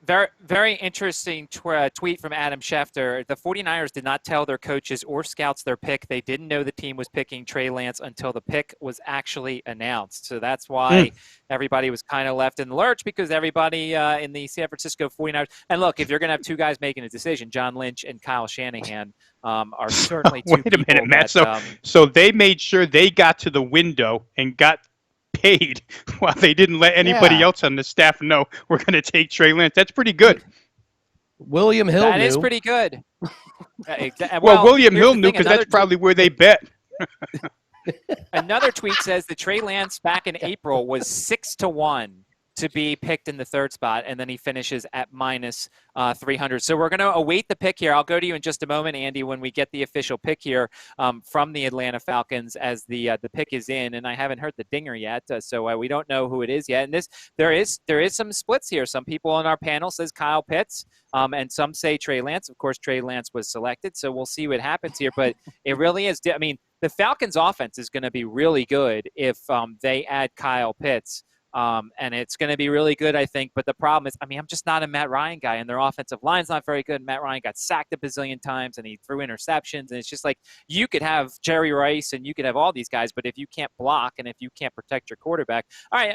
Very, very interesting tweet from Adam Schefter. The 49ers did not tell their coaches or scouts their pick. They didn't know the team was picking Trey Lance until the pick was actually announced. So that's why everybody was kind of left in the lurch, because everybody in the San Francisco 49ers – and look, if you're going to have two guys making a decision, John Lynch and Kyle Shanahan are certainly two Wait a minute, Matt. that, so they made sure they got to the window and got paid while they didn't let anybody else on the staff know we're going to take Trey Lance. That's pretty good. William Hill that knew. is pretty good. Well, William Hill knew, because that's probably where they bet. Another tweet says that Trey Lance back in April was 6-1 to be picked in the third spot, and then he finishes at minus 300. So we're going to await the pick here. I'll go to you in just a moment, Andy, when we get the official pick here from the Atlanta Falcons as the pick is in. And I haven't heard the dinger yet, so we don't know who it is yet. And there is some splits here. Some people on our panel says Kyle Pitts, and some say Trey Lance. Of course, Trey Lance was selected, so we'll see what happens here. But it really is. I mean, the Falcons' offense is going to be really good if they add Kyle Pitts. And it's going to be really good, I think. But the problem is, I mean, I'm just not a Matt Ryan guy, and their offensive line's not very good. Matt Ryan got sacked a bazillion times, and he threw interceptions. And it's just like, you could have Jerry Rice and you could have all these guys, but if you can't block and if you can't protect your quarterback. All right,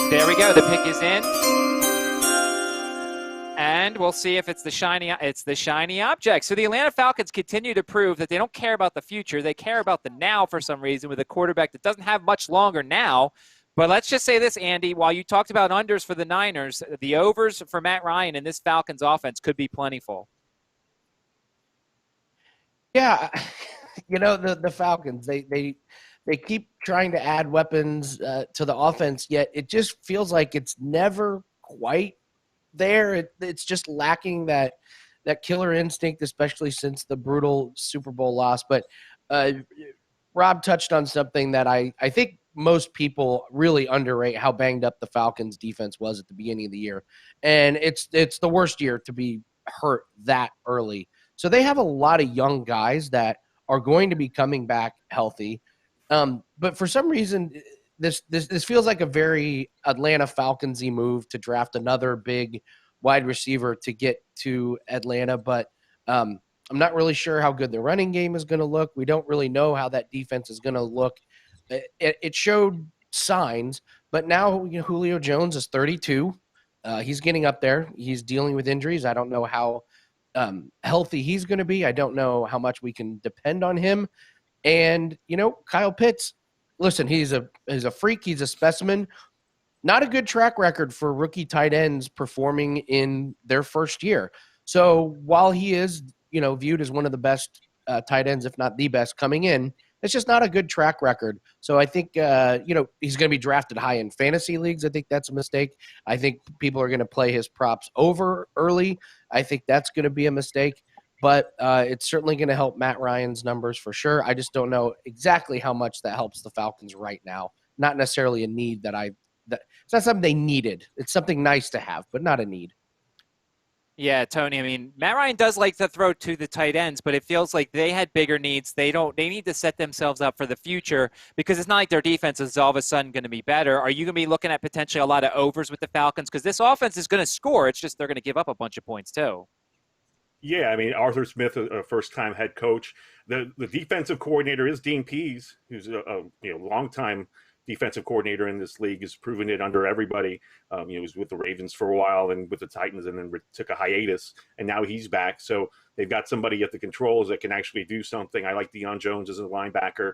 there we go. The pick is in. And we'll see if it's the shiny object. So the Atlanta Falcons continue to prove that they don't care about the future. They care about the now for some reason, with a quarterback that doesn't have much longer now. But let's just say this, Andy, while you talked about unders for the Niners, the overs for Matt Ryan in this Falcons offense could be plentiful. Yeah, the Falcons, they keep trying to add weapons to the offense, yet it just feels like it's never quite there. It's just lacking that killer instinct, especially since the brutal Super Bowl loss. But Rob touched on something that I think most people really underrate, how banged up the Falcons defense was at the beginning of the year. And it's the worst year to be hurt that early. So they have a lot of young guys that are going to be coming back healthy. But for some reason, this feels like a very Atlanta Falcons-y move to draft another big wide receiver to get to Atlanta. But I'm not really sure how good the running game is going to look. We don't really know how that defense is going to look. It showed signs, but now Julio Jones is 32. He's getting up there. He's dealing with injuries. I don't know how healthy he's going to be. I don't know how much we can depend on him. And, Kyle Pitts, listen, he's a freak. He's a specimen. Not a good track record for rookie tight ends performing in their first year. So while he is, viewed as one of the best tight ends, if not the best, coming in, it's just not a good track record. So I think, he's going to be drafted high in fantasy leagues. I think that's a mistake. I think people are going to play his props over early. I think that's going to be a mistake. But it's certainly going to help Matt Ryan's numbers for sure. I just don't know exactly how much that helps the Falcons right now. Not necessarily a need it's not something they needed. It's something nice to have, but not a need. Yeah, Tony, I mean, Matt Ryan does like to throw to the tight ends, but it feels like they had bigger needs. They need to set themselves up for the future, because it's not like their defense is all of a sudden going to be better. Are you going to be looking at potentially a lot of overs with the Falcons? Because this offense is going to score. It's just they're going to give up a bunch of points too. Yeah, I mean, Arthur Smith, a first-time head coach. The defensive coordinator is Dean Pease, who's a longtime defensive coordinator in this league, has proven it under everybody. He was with the Ravens for a while and with the Titans, and then took a hiatus, and now he's back. So they've got somebody at the controls that can actually do something. I like Deion Jones as a linebacker.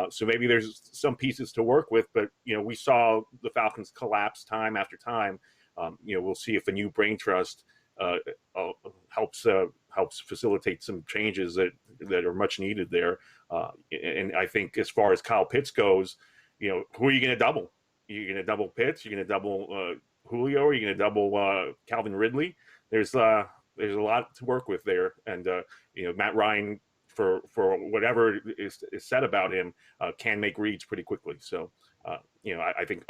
So maybe there's some pieces to work with, but, we saw the Falcons collapse time after time. We'll see if the new brain trust helps facilitate some changes that are much needed there. And I think as far as Kyle Pitts goes, who are you going to double? You're going to double Pitts? You're going to double Julio? Or are you going to double Calvin Ridley? There's a lot to work with there. And, Matt Ryan, for whatever is said about him, can make reads pretty quickly. So, I think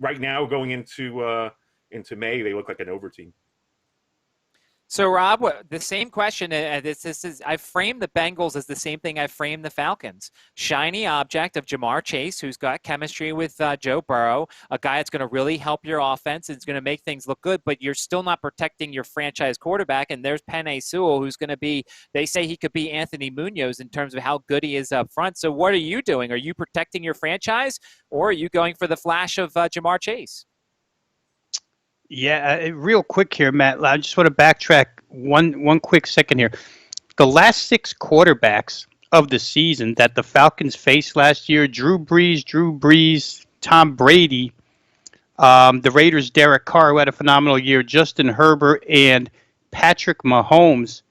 right now going into May, they look like an over team. So, Rob, the same question. This is I framed the Bengals as the same thing I framed the Falcons. Shiny object of Jamar Chase, who's got chemistry with Joe Burrow, a guy that's going to really help your offense. It's going to make things look good, but you're still not protecting your franchise quarterback. And there's Penei Sewell, who's going to be, they say he could be Anthony Munoz in terms of how good he is up front. So what are you doing? Are you protecting your franchise, or are you going for the flash of Jamar Chase? Yeah, real quick here, Matt. I just want to backtrack one quick second here. The last 6 quarterbacks of the season that the Falcons faced last year, Drew Brees, Tom Brady, the Raiders' Derek Carr, who had a phenomenal year, Justin Herbert, and Patrick Mahomes,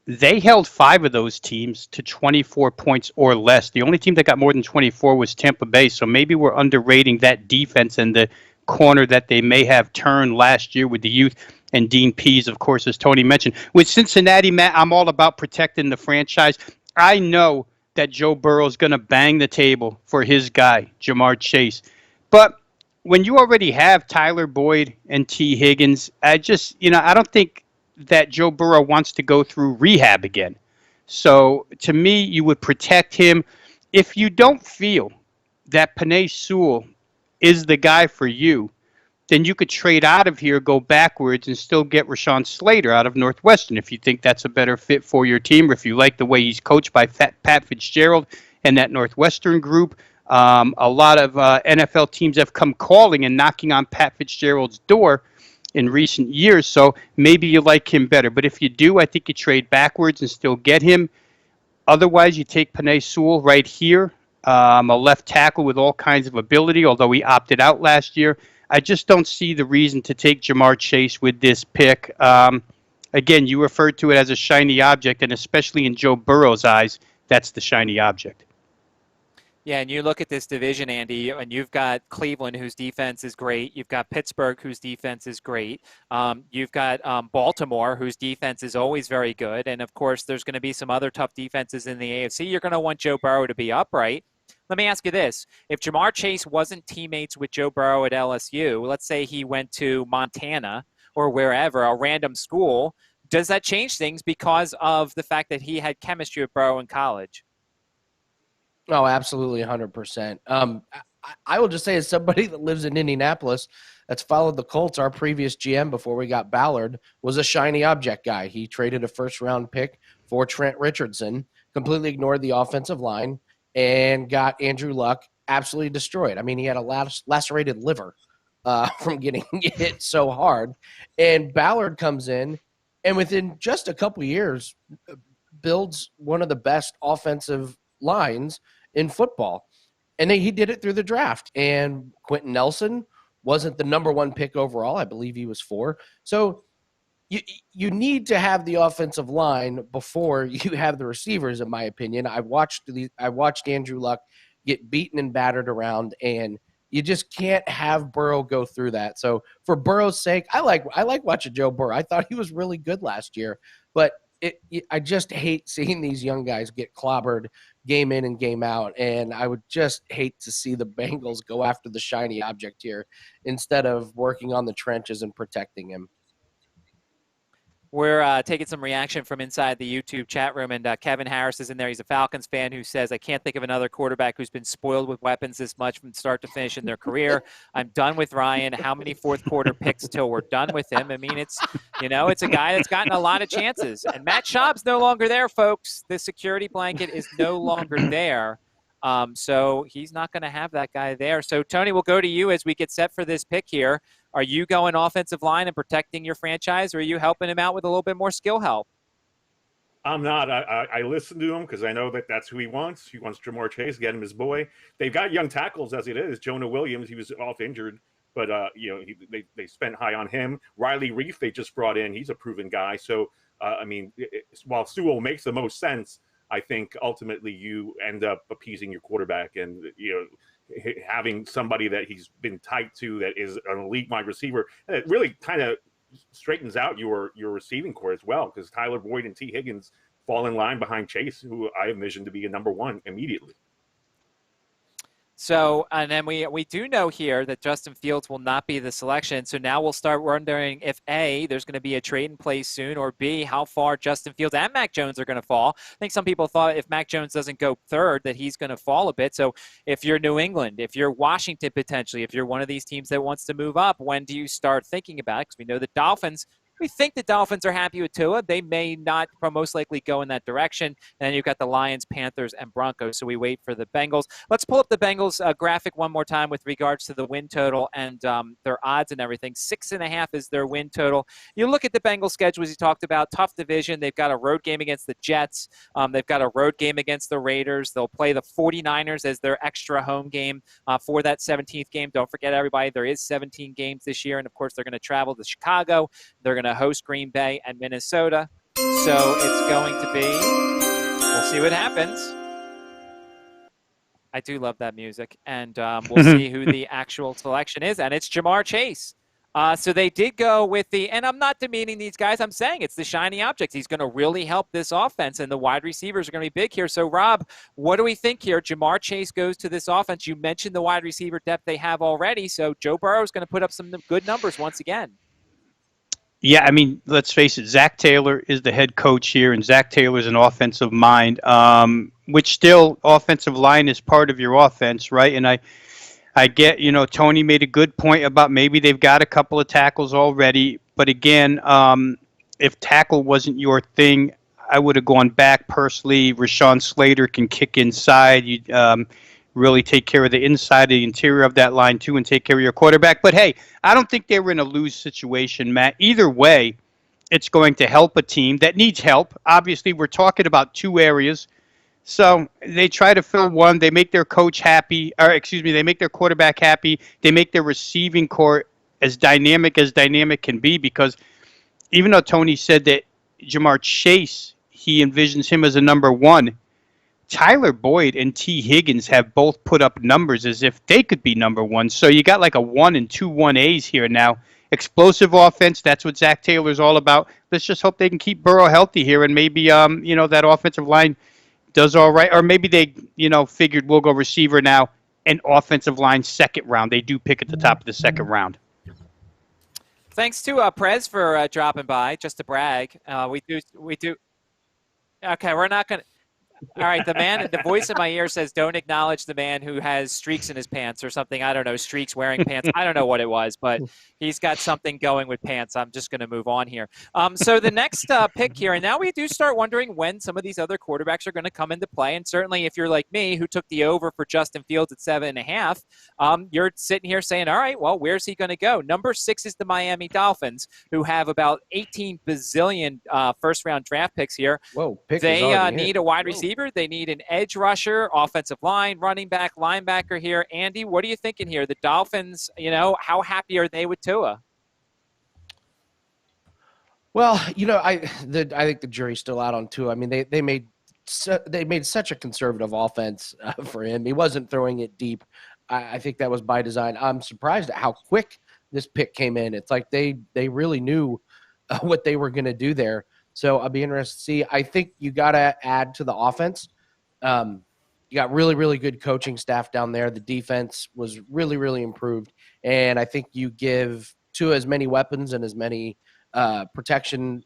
they held 5 of those teams to 24 points or less. The only team that got more than 24 was Tampa Bay, so maybe we're underrating that defense and the corner that they may have turned last year with the youth and Dean Pease, of course, as Tony mentioned. With Cincinnati, Matt, I'm all about protecting the franchise. I know that Joe Burrow is going to bang the table for his guy, Jamar Chase. But when you already have Tyler Boyd and T. Higgins, I don't think that Joe Burrow wants to go through rehab again. So to me, you would protect him. If you don't feel that Penei Sewell is the guy for you, then you could trade out of here, go backwards, and still get Rashawn Slater out of Northwestern if you think that's a better fit for your team, or if you like the way he's coached by Pat Fitzgerald and that Northwestern group. A lot of NFL teams have come calling and knocking on Pat Fitzgerald's door in recent years, so maybe you like him better. But if you do, I think you trade backwards and still get him. Otherwise, you take Penei Sewell right here, a left tackle with all kinds of ability, although he opted out last year. I just don't see the reason to take Jamar Chase with this pick. Again, you referred to it as a shiny object, and especially in Joe Burrow's eyes, that's the shiny object. Yeah, and you look at this division, Andy, and you've got Cleveland, whose defense is great. You've got Pittsburgh, whose defense is great. You've got Baltimore, whose defense is always very good. And, of course, there's going to be some other tough defenses in the AFC. You're going to want Joe Burrow to be upright. Let me ask you this. If Jamar Chase wasn't teammates with Joe Burrow at LSU, let's say he went to Montana or wherever, a random school, does that change things because of the fact that he had chemistry with Burrow in college? Oh, absolutely, 100%. I will just say, as somebody that lives in Indianapolis that's followed the Colts, our previous GM before we got Ballard was a shiny object guy. He traded a first-round pick for Trent Richardson, completely ignored the offensive line, and got Andrew Luck absolutely destroyed. I mean, he had a lacerated liver from getting hit so hard. And Ballard comes in, and within just a couple years, builds one of the best offensive lines in football. And he did it through the draft. And Quentin Nelson wasn't the number 1 pick overall. I believe he was 4. So you need to have the offensive line before you have the receivers, in my opinion. I watched Andrew Luck get beaten and battered around, and you just can't have Burrow go through that. So for Burrow's sake, I like watching Joe Burrow. I thought he was really good last year, but I just hate seeing these young guys get clobbered game in and game out, and I would just hate to see the Bengals go after the shiny object here instead of working on the trenches and protecting him. We're taking some reaction from inside the YouTube chat room, and Kevin Harris is in there. He's a Falcons fan who says, I can't think of another quarterback who's been spoiled with weapons this much from start to finish in their career. I'm done with Ryan. How many fourth quarter picks till we're done with him? I mean, it's a guy that's gotten a lot of chances. And Matt Schaub's no longer there, folks. The security blanket is no longer there. So he's not going to have that guy there. So, Tony, we'll go to you as we get set for this pick here. Are you going offensive line and protecting your franchise, or are you helping him out with a little bit more skill help? I'm not. I listen to him because I know that that's who he wants. He wants Jamar Chase, get him his boy. They've got young tackles as it is. Jonah Williams, he was off injured, but they spent high on him. Riley Reif, they just brought in. He's a proven guy. So, while Sewell makes the most sense, I think ultimately you end up appeasing your quarterback and, having somebody that he's been tight to that is an elite wide receiver. And it really kind of straightens out your receiving core as well, because Tyler Boyd and T. Higgins fall in line behind Chase, who I envision to be a number 1 immediately. So, and then we do know here that Justin Fields will not be the selection. So now we'll start wondering if A, there's going to be a trade in place soon, or B, how far Justin Fields and Mac Jones are going to fall. I think some people thought if Mac Jones doesn't go third that he's going to fall a bit. So if you're New England, if you're Washington potentially, if you're one of these teams that wants to move up, when do you start thinking about it? Because we know the Dolphins, we think the Dolphins are happy with Tua. They may not, but most likely go in that direction. And then you've got the Lions, Panthers, and Broncos. So we wait for the Bengals. Let's pull up the Bengals graphic one more time with regards to the win total and their odds and everything. 6.5 is their win total. You look at the Bengals schedule, as you talked about, tough division. They've got a road game against the Jets. They've got a road game against the Raiders. They'll play the 49ers as their extra home game for that 17th game. Don't forget, everybody, there is 17 games this year. And, of course, they're going to travel to Chicago. They're going to host Green Bay and Minnesota. So it's going to be, we'll see what happens. I do love that music. And we'll see who the actual selection is. And it's Jamar Chase. So they did go with the, and I'm not demeaning these guys. I'm saying it's the shiny object. He's going to really help this offense, and the wide receivers are going to be big here. So, Rob, what do we think here? Jamar Chase goes to this offense. You mentioned the wide receiver depth they have already. So Joe Burrow is going to put up some good numbers once again. Yeah, I mean, let's face it, Zach Taylor is the head coach here, and Zach Taylor is an offensive mind, which still offensive line is part of your offense, right? And I get, Tony made a good point about maybe they've got a couple of tackles already, but again, if tackle wasn't your thing, I would have gone back personally. Rashawn Slater can kick inside. You really take care of the inside, the interior of that line too, and take care of your quarterback. But hey, I don't think they were in a lose situation, Matt. Either way, it's going to help a team that needs help. Obviously, we're talking about two areas. So they try to fill one. They make their coach happy, they make their quarterback happy. They make their receiving core as dynamic can be, because even though Tony said that Jamar Chase, he envisions him as a number one, Tyler Boyd and T. Higgins have both put up numbers as if they could be number one. So you got like a 1 and 2 1As here now. Explosive offense, that's what Zach Taylor's all about. Let's just hope they can keep Burrow healthy here, and maybe that offensive line does all right. Or maybe they, figured we'll go receiver now and offensive line second round. They do pick at the top of the second round. Thanks to Prez for dropping by, just to brag. We do. Okay, we're not going to. All right, the voice in my ear says don't acknowledge the man who has streaks in his pants or something. I don't know, streaks wearing pants. I don't know what it was, but he's got something going with pants. I'm just going to move on here. So the next pick here, and now we do start wondering when some of these other quarterbacks are going to come into play. And certainly if you're like me, who took the over for Justin Fields at 7.5, you're sitting here saying, all right, well, where's he going to go? Number 6 is the Miami Dolphins, who have about 18 bazillion first-round draft picks here. Whoa, they need a wide receiver. They need an edge rusher, offensive line, running back, linebacker here. Andy, what are you thinking here? The Dolphins, how happy are they with Tua? Well, I think the jury's still out on Tua. I mean, they made such a conservative offense for him. He wasn't throwing it deep. I think that was by design. I'm surprised at how quick this pick came in. It's like they really knew what they were going to do there. So I'll be interested to see. I think you got to add to the offense. You got really, really good coaching staff down there. The defense was really, really improved. And I think you give Tua as many weapons and as many protection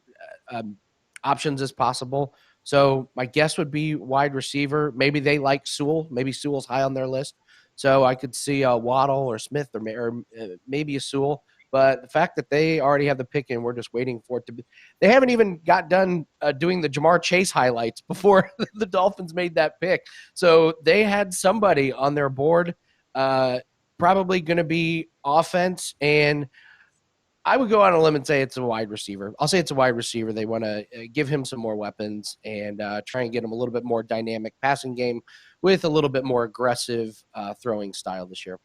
options as possible. So my guess would be wide receiver. Maybe they like Sewell. Maybe Sewell's high on their list. So I could see a Waddle or Smith or maybe a Sewell. But the fact that they already have the pick and we're just waiting for it to be – they haven't even got done doing the Jamar Chase highlights before the Dolphins made that pick. So they had somebody on their board probably going to be offense, and I would go on a limb and say it's a wide receiver. I'll say it's a wide receiver. They want to give him some more weapons and try and get him a little bit more dynamic passing game with a little bit more aggressive throwing style this year.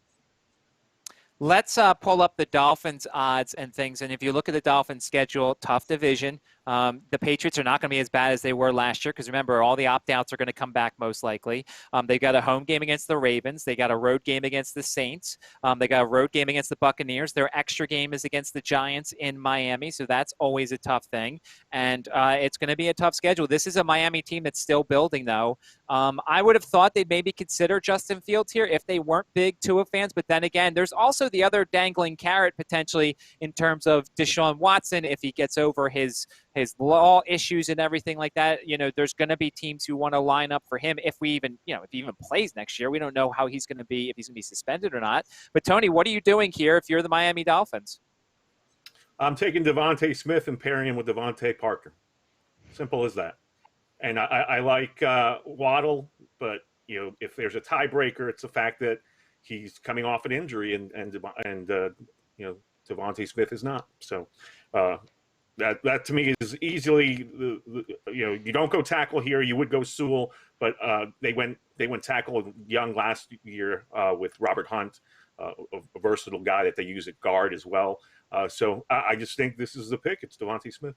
Let's pull up the Dolphins odds and things. And if you look at the Dolphins schedule, tough division. The Patriots are not going to be as bad as they were last year because remember, all the opt-outs are going to come back most likely. They got a home game against the Ravens. They got a road game against the Saints. They got a road game against the Buccaneers. Their extra game is against the Giants in Miami, so that's always a tough thing. And it's going to be a tough schedule. This is a Miami team that's still building, though. I would have thought they'd maybe consider Justin Fields here if they weren't big Tua fans. But then again, there's also the other dangling carrot potentially in terms of Deshaun Watson if he gets over his law issues and everything like that. There's going to be teams who want to line up for him if he even plays next year. We don't know how he's going to be, if he's going to be suspended or not. But Tony, what are you doing here if you're the Miami Dolphins? I'm taking Devontae Smith and pairing him with Devontae Parker. Simple as that. And I like Waddle, but if there's a tiebreaker, it's the fact that he's coming off an injury and Devontae Smith is not. So that to me is easily you don't go tackle here. You would go Sewell, but they went tackle young last year with Robert Hunt, a versatile guy that they use at guard as well. So I just think this is the pick. It's Devontae Smith.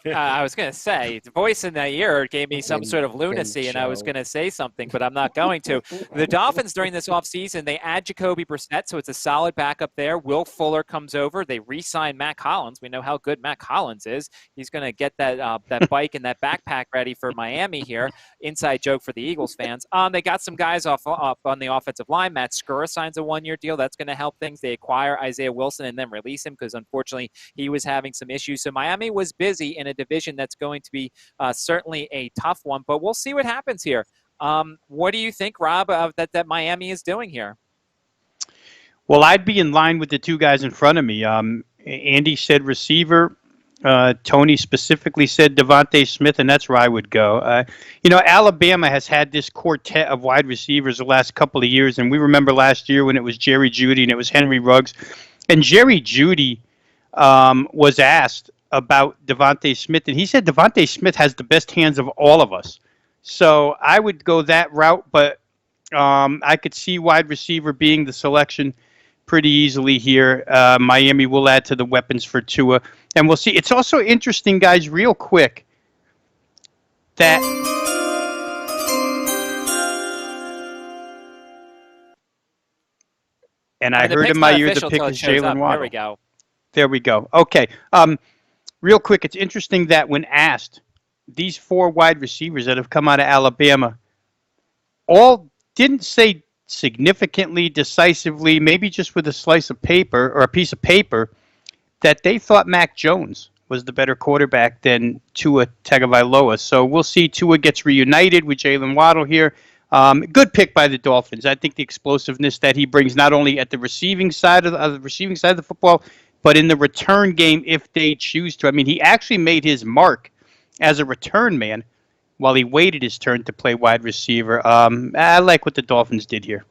I was going to say, the voice in the ear gave me some sort of lunacy, and I was going to say something, but I'm not going to. The Dolphins during this offseason, they add Jacoby Brissett, so it's a solid backup there. Will Fuller comes over. They re-sign Matt Collins. We know how good Matt Collins is. He's going to get that bike and that backpack ready for Miami here. Inside joke for the Eagles fans. They got some guys up on the offensive line. Matt Skura signs a one-year deal. That's going to help things. They acquire Isaiah Wilson and then release him because, unfortunately, he was having some issues. So Miami was busy in a division that's going to be certainly a tough one, but we'll see what happens here. What do you think, Rob, that Miami is doing here? Well, I'd be in line with the two guys in front of me. Andy said receiver. Tony specifically said Devontae Smith, and that's where I would go. Alabama has had this quartet of wide receivers the last couple of years, and we remember last year when it was Jerry Jeudy and it was Henry Ruggs. And Jerry Jeudy was asked about Devontae Smith, and he said Devontae Smith has the best hands of all of us. So I would go that route, but I could see wide receiver being the selection pretty easily here. Miami will add to the weapons for Tua, and we'll see. It's also interesting, guys, real quick, that and I heard in my ear the pick is Jalen Waddle. There we go. Okay. Real quick, it's interesting that when asked, these four wide receivers that have come out of Alabama all didn't say significantly, decisively, maybe just with a slice of paper or a piece of paper, that they thought Mac Jones was the better quarterback than Tua Tagovailoa. So we'll see. Tua gets reunited with Jalen Waddle here. Good pick by the Dolphins. I think the explosiveness that he brings not only at the receiving side of the football, but in the return game, if they choose to. I mean, he actually made his mark as a return man while he waited his turn to play wide receiver. I like what the Dolphins did here.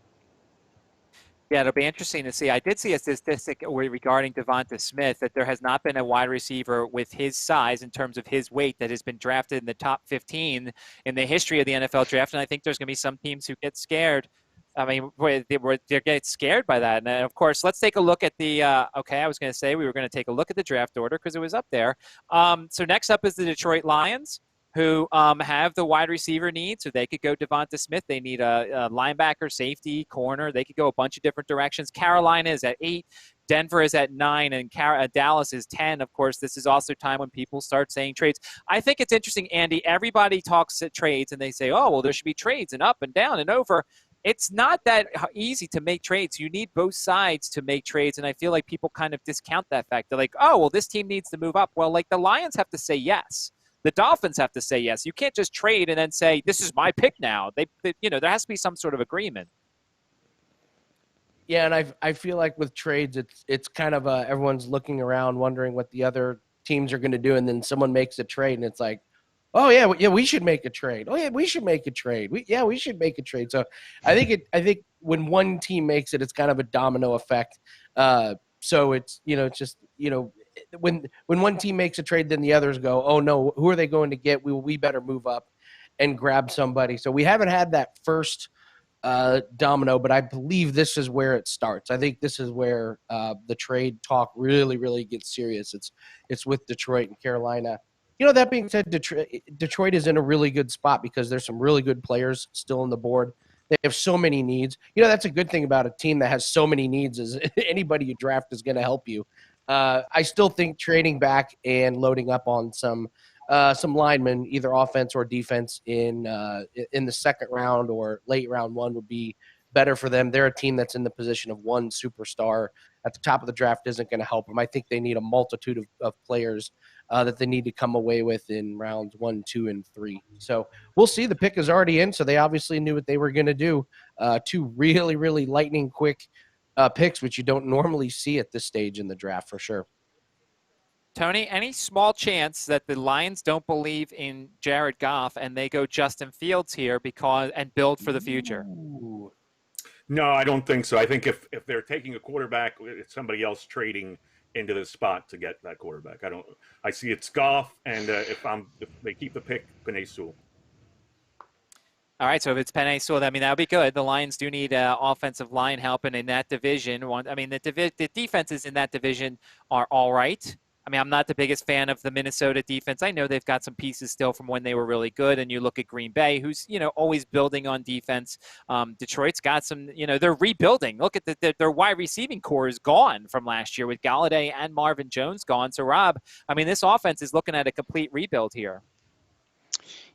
Yeah, it'll be interesting to see. I did see a statistic regarding Devonta Smith that there has not been a wide receiver with his size in terms of his weight that has been drafted in the top 15 in the history of the NFL draft, and I think there's going to be some teams who get scared. I mean, they get scared by that. And of course, let's take a look at the, I was going to say we were going to take a look at the draft order because it was up there. So next up is the Detroit Lions, who have the wide receiver need. So they could go Devonta Smith. They need a linebacker, safety, corner. They could go a bunch of different directions. Carolina is at 8. Denver is at 9, and Dallas is 10. Of course, this is also time when people start saying trades. I think it's interesting, Andy. Everybody talks at trades, and they say, oh, well, there should be trades and up and down and over. It's not that easy to make trades. You need both sides to make trades, and I feel like people kind of discount that fact. They're like, oh, well, this team needs to move up. Well, like the Lions have to say yes. The Dolphins have to say yes. You can't just trade and then say, this is my pick now. There has to be some sort of agreement. Yeah, and I feel like with trades, it's kind of everyone's looking around wondering what the other teams are going to do, and then someone makes a trade, and it's like, oh yeah, we should make a trade. Oh yeah, we should make a trade. We should make a trade. So I think when one team makes it, it's kind of a domino effect. So it's just when one team makes a trade, then the others go, oh no, who are they going to get? We better move up and grab somebody. So we haven't had that first domino, but I believe this is where it starts. I think this is where the trade talk really, really gets serious. It's with Detroit and Carolina. That being said, Detroit is in a really good spot because there's some really good players still on the board. They have so many needs. That's a good thing about a team that has so many needs is anybody you draft is going to help you. I still think trading back and loading up on some linemen, either offense or defense, in the second round or late round one would be better for them. They're a team that's in the position of one superstar at the top of the draft isn't going to help them. I think they need a multitude of players that they need to come away with in rounds 1, 2, and 3. So we'll see. The pick is already in, so they obviously knew what they were going to do. Two really, really lightning quick picks, which you don't normally see at this stage in the draft for sure. Tony, any small chance that the Lions don't believe in Jared Goff and they go Justin Fields here and build for the future? Ooh. No, I don't think so. I think if they're taking a quarterback, it's somebody else trading into the spot to get that quarterback. I see it's Goff, and if they keep the pick, Penei Sewell. All right, so if it's Penei Sewell, that would be good. The Lions do need offensive line help, and in that division, the defenses in that division are all right. I'm not the biggest fan of the Minnesota defense. I know they've got some pieces still from when they were really good, and you look at Green Bay, who's, always building on defense. Detroit's got some, they're rebuilding. Look at their wide receiving core is gone from last year with Galladay and Marvin Jones gone. So, Rob, this offense is looking at a complete rebuild here.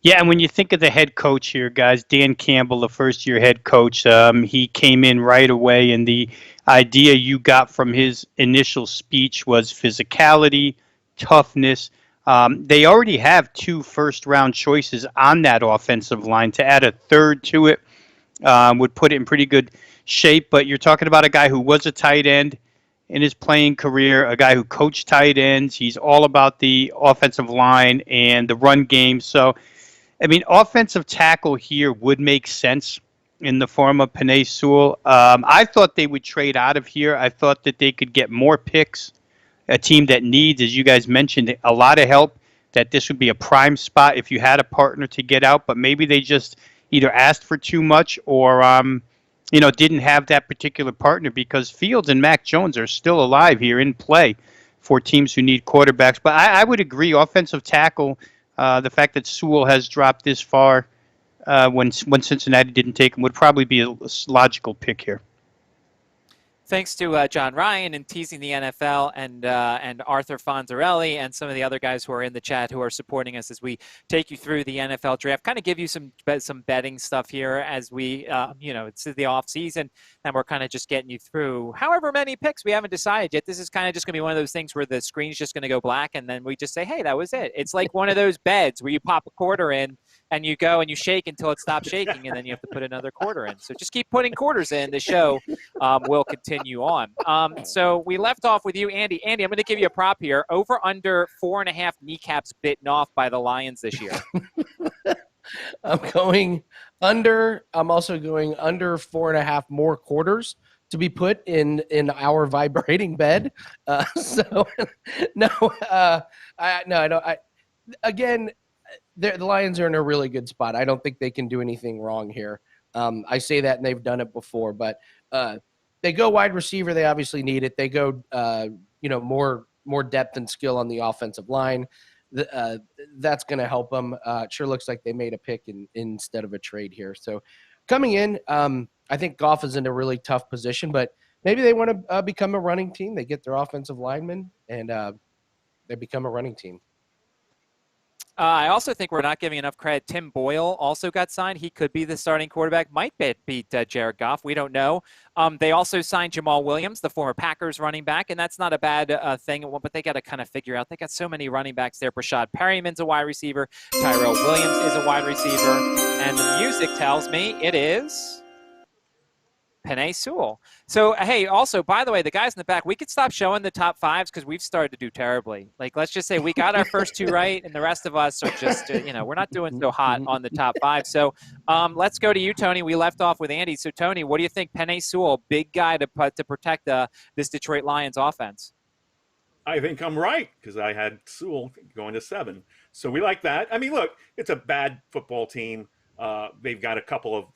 Yeah, and when you think of the head coach here, guys, Dan Campbell, the first-year head coach, he came in right away, and the idea you got from his initial speech was physicality, toughness. They already have 2 first-round choices on that offensive line. To add a third to it would put it in pretty good shape, but you're talking about a guy who was a tight end in his playing career, a guy who coached tight ends. He's all about the offensive line and the run game. So, offensive tackle here would make sense in the form of Penei Sewell. I thought they would trade out of here. I thought that they could get more picks, a team that needs, as you guys mentioned, a lot of help, that this would be a prime spot if you had a partner to get out, but maybe they just either asked for too much or didn't have that particular partner, because Fields and Mac Jones are still alive here in play for teams who need quarterbacks. But I would agree, offensive tackle, the fact that Sewell has dropped this far when Cincinnati didn't take him would probably be a logical pick here. Thanks to John Ryan and Teasing the NFL and Arthur Fonzarelli and some of the other guys who are in the chat who are supporting us as we take you through the NFL draft. Kind of give you some betting stuff here as we, it's the off season and we're kind of just getting you through however many picks we haven't decided yet. This is kind of just going to be one of those things where the screen's just going to go black and then we just say, hey, that was it. It's like one of those beds where you pop a quarter in and you go and you shake until it stops shaking, and then you have to put another quarter in. So just keep putting quarters in. The show will continue on. So we left off with you, Andy. Andy, I'm going to give you a prop here. Over under 4.5 kneecaps bitten off by the Lions this year. I'm going under. I'm also going under 4.5 more quarters to be put in our vibrating bed. Again, the Lions are in a really good spot. I don't think they can do anything wrong here. I say that, and they've done it before. But they go wide receiver. They obviously need it. They go, more depth and skill on the offensive line. That's going to help them. It sure looks like they made a pick instead of a trade here. So coming in, I think Goff is in a really tough position, but maybe they want to become a running team. They get their offensive linemen, and they become a running team. I also think we're not giving enough credit. Tim Boyle also got signed. He could be the starting quarterback. Might beat Jared Goff. We don't know. They also signed Jamal Williams, the former Packers running back, and that's not a bad thing. But they got to kind of figure out. They got so many running backs there. Rashad Perryman's a wide receiver. Tyrell Williams is a wide receiver. And the music tells me it is Penei Sewell. So, hey, also, by the way, the guys in the back, we could stop showing the top fives because we've started to do terribly. Like, let's just say we got our first 2 right, and the rest of us are just, we're not doing so hot on the top 5. So let's go to you, Tony. We left off with Andy. So, Tony, what do you think? Penei Sewell, big guy to protect this Detroit Lions offense. I think I'm right because I had Sewell going to 7. So we like that. I mean, look, it's a bad football team. They've got a couple of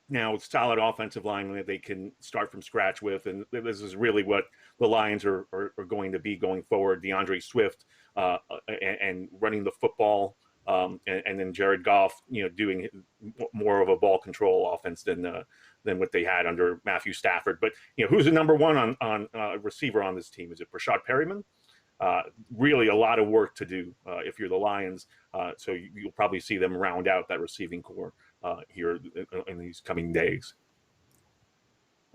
now solid offensive line that they can start from scratch with, and this is really what the Lions are going to be going forward. DeAndre Swift and running the football, and then Jared Goff, doing more of a ball control offense than what they had under Matthew Stafford. But who's the number one on receiver on this team? Is it Rashad Perryman? Really a lot of work to do if you're the Lions. So you'll probably see them round out that receiving core here in these coming days.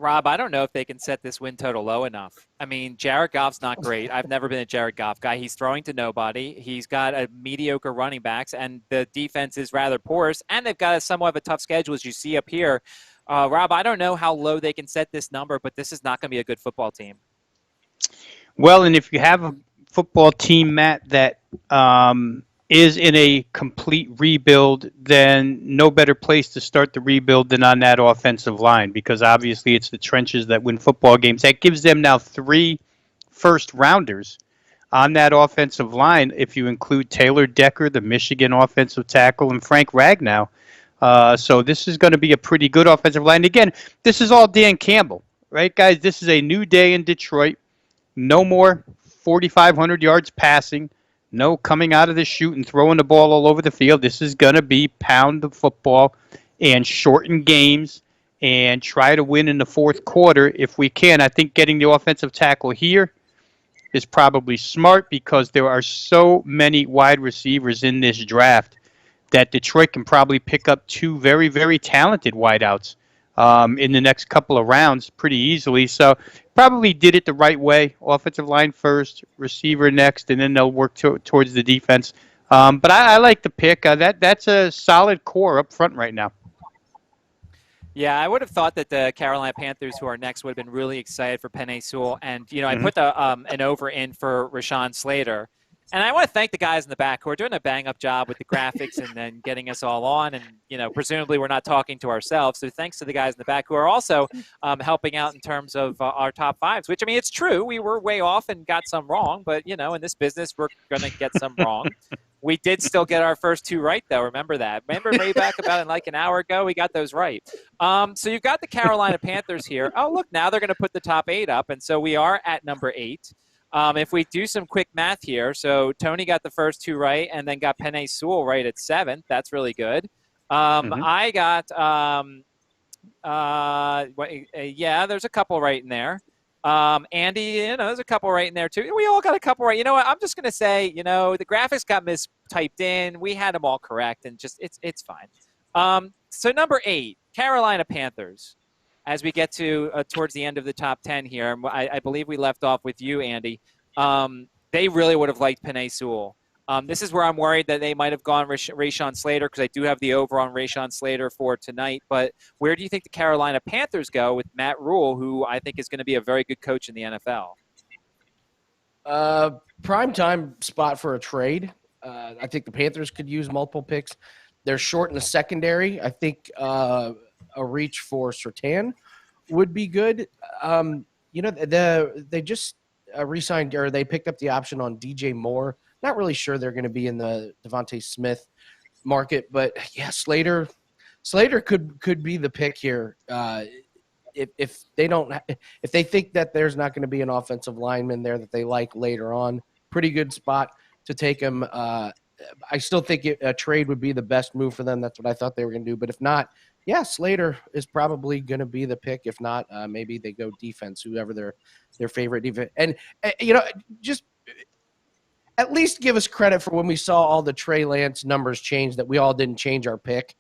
Rob, I don't know if they can set this win total low enough. I mean, Jared Goff's not great. I've never been a Jared Goff guy. He's throwing to nobody. He's got a mediocre running backs, and the defense is rather porous, and they've got somewhat of a tough schedule, as you see up here. Rob, I don't know how low they can set this number, but this is not going to be a good football team. Well, and if you have a football team, Matt, that is in a complete rebuild, then no better place to start the rebuild than on that offensive line, because obviously it's the trenches that win football games. That gives them now 3 first-rounders on that offensive line, if you include Taylor Decker, the Michigan offensive tackle, and Frank Ragnow. So this is going to be a pretty good offensive line. Again, this is all Dan Campbell, right, guys? This is a new day in Detroit. No more 4,500 yards passing. No coming out of the chute and throwing the ball all over the field. This is going to be pound the football and shorten games and try to win in the fourth quarter if we can. I think getting the offensive tackle here is probably smart because there are so many wide receivers in this draft that Detroit can probably pick up 2 very, very talented wideouts in the next couple of rounds pretty easily. So probably did it the right way. Offensive line first, receiver next, and then they'll work towards the defense. But I like the pick. That's a solid core up front right now. Yeah, I would have thought that the Carolina Panthers, who are next, would have been really excited for Penei Sewell. And, I put an over in for Rashawn Slater. And I want to thank the guys in the back who are doing a bang-up job with the graphics and then getting us all on. And, presumably we're not talking to ourselves. So thanks to the guys in the back who are also helping out in terms of our top 5s, which, I mean, it's true. We were way off and got some wrong. But, in this business, we're going to get some wrong. We did still get our first 2 right, though. Remember that. Remember way back about like an hour ago, we got those right. So you've got the Carolina Panthers here. Oh, look, now they're going to put the top 8 up. And so we are at number 8. If we do some quick math here, so Tony got the first 2 right and then got Penei Sewell right at 7th. That's really good. I got, there's a couple right in there. Andy, there's a couple right in there too. We all got a couple right. You know what? I'm just going to say, the graphics got mistyped in. We had them all correct, and just it's fine. So number 8, Carolina Panthers. As we get to towards the end of the top 10 here, I believe we left off with you, Andy. They really would have liked Penei Sewell. This is where I'm worried that they might have gone Rashawn Slater, because I do have the over on Rashawn Slater for tonight. But where do you think the Carolina Panthers go with Matt Rule, who I think is going to be a very good coach in the NFL? Prime time spot for a trade. I think the Panthers could use multiple picks. They're short in the secondary. I think a reach for Surtain would be good. They just re-signed, or they picked up the option on DJ Moore. Not really sure they're going to be in the Devontae Smith market, but yeah, Slater could be the pick here. If they think that there's not going to be an offensive lineman there that they like later on, pretty good spot to take him. I still think a trade would be the best move for them. That's what I thought they were going to do. But if not, yeah, Slater is probably going to be the pick. If not, maybe they go defense, whoever their favorite defense. And, just at least give us credit for when we saw all the Trey Lance numbers change, that we all didn't change our pick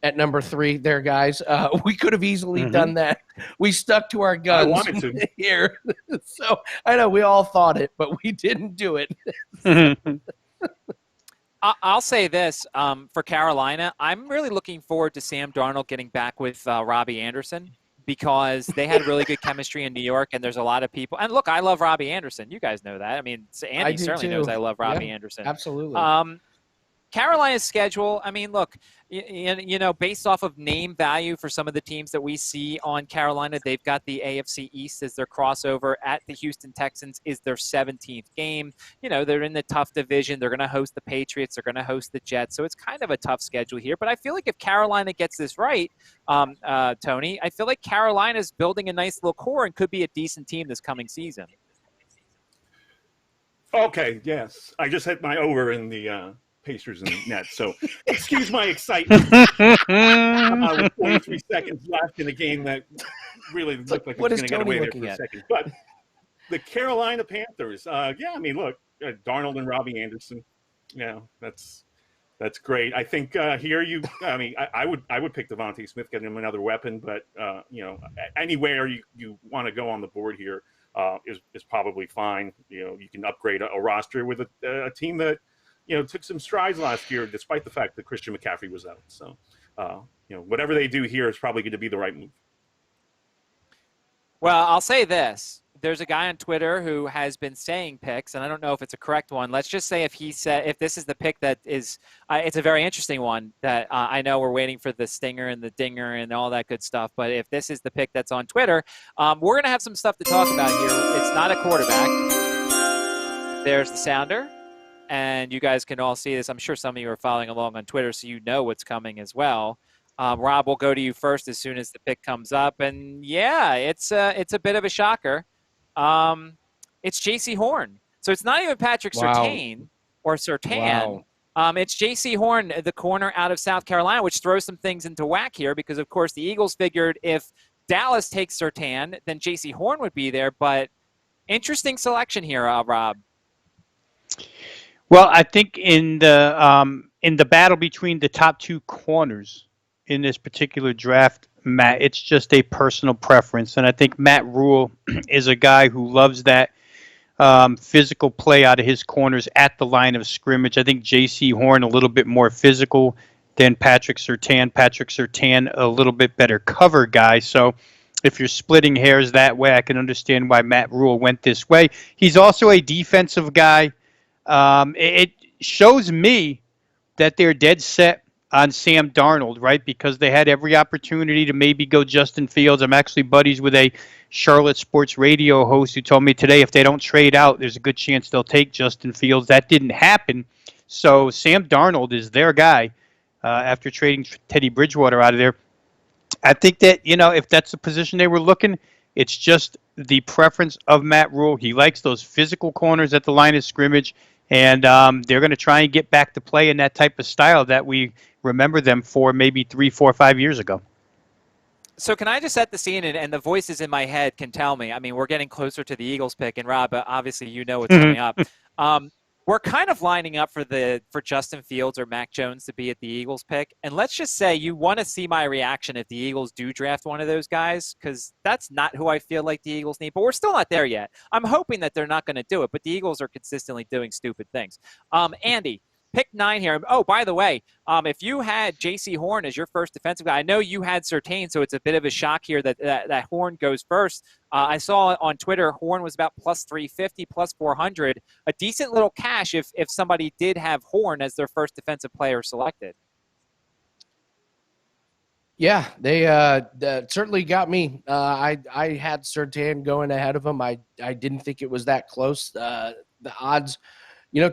at number 3 there, guys. We could have easily done that. We stuck to our guns. I wanted to. Here. So I know we all thought it, but we didn't do it. I'll say this, for Carolina, I'm really looking forward to Sam Darnold getting back with Robbie Anderson, because they had really good chemistry in New York, and there's a lot of people. And look, I love Robbie Anderson. You guys know that. I mean, Andy certainly knows I love Robbie Anderson. Absolutely. Carolina's schedule, I mean, look, based off of name value for some of the teams that we see on Carolina, they've got the AFC East as their crossover at the Houston Texans is their 17th game. They're in the tough division. They're going to host the Patriots. They're going to host the Jets. So it's kind of a tough schedule here. But I feel like if Carolina gets this right, Tony, I feel like Carolina's building a nice little core and could be a decent team this coming season. Okay, yes. I just hit my over in the Pacers in the net, so excuse my excitement. With 43 seconds left in a game that really looked like it was going to get away there for a second. But the Carolina Panthers, I mean, look, Darnold and Robbie Anderson, that's great. I think here I would pick Devontae Smith, getting him another weapon, but anywhere you want to go on the board here is probably fine. You can upgrade a roster with a team that took some strides last year, despite the fact that Christian McCaffrey was out. So, whatever they do here is probably going to be the right move. Well, I'll say this. There's a guy on Twitter who has been saying picks, and I don't know if it's a correct one. Let's just say if this is the pick that is, it's a very interesting one that I know we're waiting for the stinger and the dinger and all that good stuff. But if this is the pick that's on Twitter, we're going to have some stuff to talk about here. It's not a quarterback. There's the sounder. And you guys can all see this. I'm sure some of you are following along on Twitter, so you know what's coming as well. Rob, we'll go to you first as soon as the pick comes up. And, yeah, it's a bit of a shocker. It's J.C. Horn. So it's not even Patrick Surtain or Surtain. Wow. It's J.C. Horn, the corner out of South Carolina, which throws some things into whack here because, of course, the Eagles figured if Dallas takes Surtain, then J.C. Horn would be there. But interesting selection here, Rob. Well, I think in the battle between the top two corners in this particular draft, Matt, it's just a personal preference. And I think Matt Rule is a guy who loves that physical play out of his corners at the line of scrimmage. I think J.C. Horn a little bit more physical than Patrick Surtain. Patrick Surtain a little bit better cover guy. So if you're splitting hairs that way, I can understand why Matt Rule went this way. He's also a defensive guy. It shows me that they're dead set on Sam Darnold, right? Because they had every opportunity to maybe go Justin Fields. I'm actually buddies with a Charlotte sports radio host who told me today if they don't trade out, there's a good chance they'll take Justin Fields. That didn't happen. So Sam Darnold is their guy after trading Teddy Bridgewater out of there. I think that, if that's the position they were looking, it's just the preference of Matt Rule. He likes those physical corners at the line of scrimmage. And they're going to try and get back to play in that type of style that we remember them for maybe 3, 4, 5 years ago. So can I just set the scene, and the voices in my head can tell me. I mean, we're getting closer to the Eagles pick, and Rob, obviously you know what's coming up. We're kind of lining up for Justin Fields or Mac Jones to be at the Eagles pick. And let's just say you want to see my reaction if the Eagles do draft one of those guys, because that's not who I feel like the Eagles need. But we're still not there yet. I'm hoping that they're not going to do it, but the Eagles are consistently doing stupid things. Andy, pick 9 here. Oh, by the way, if you had J.C. Horn as your first defensive guy, I know you had Surtain, so it's a bit of a shock here that Horn goes first. I saw on Twitter Horn was about plus 350, plus 400. A decent little cash if somebody did have Horn as their first defensive player selected. Yeah, they certainly got me. I had Surtain going ahead of him. I didn't think it was that close. The odds,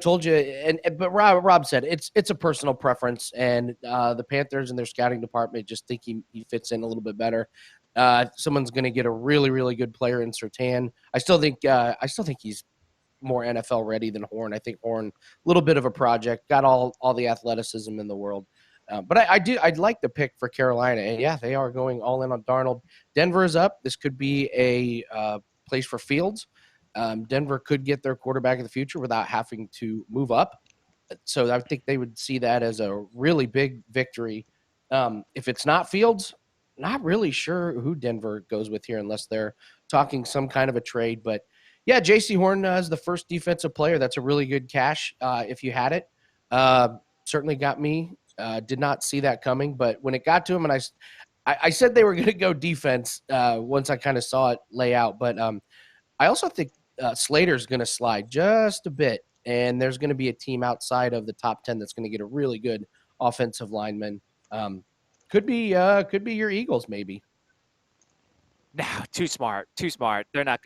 told you. But Rob said it's a personal preference, and the Panthers and their scouting department just think he fits in a little bit better. Someone's going to get a really, really good player in Surtain. I still think he's more NFL ready than Horn. I think Horn, a little bit of a project, got all the athleticism in the world. But I'd like the pick for Carolina. And yeah, they are going all in on Darnold. Denver is up. This could be a place for Fields. Denver could get their quarterback of the future without having to move up. So I think they would see that as a really big victory. If it's not Fields, not really sure who Denver goes with here unless they're talking some kind of a trade. But yeah, J.C. Horn is the first defensive player. That's a really good cash if you had it. Certainly got me. Did not see that coming. But when it got to him, and I said they were going to go defense once I kind of saw it lay out. But I also think Slater's going to slide just a bit and there's going to be a team outside of the top 10 that's going to get a really good offensive lineman. Could be your Eagles, maybe. No, too smart. They're not.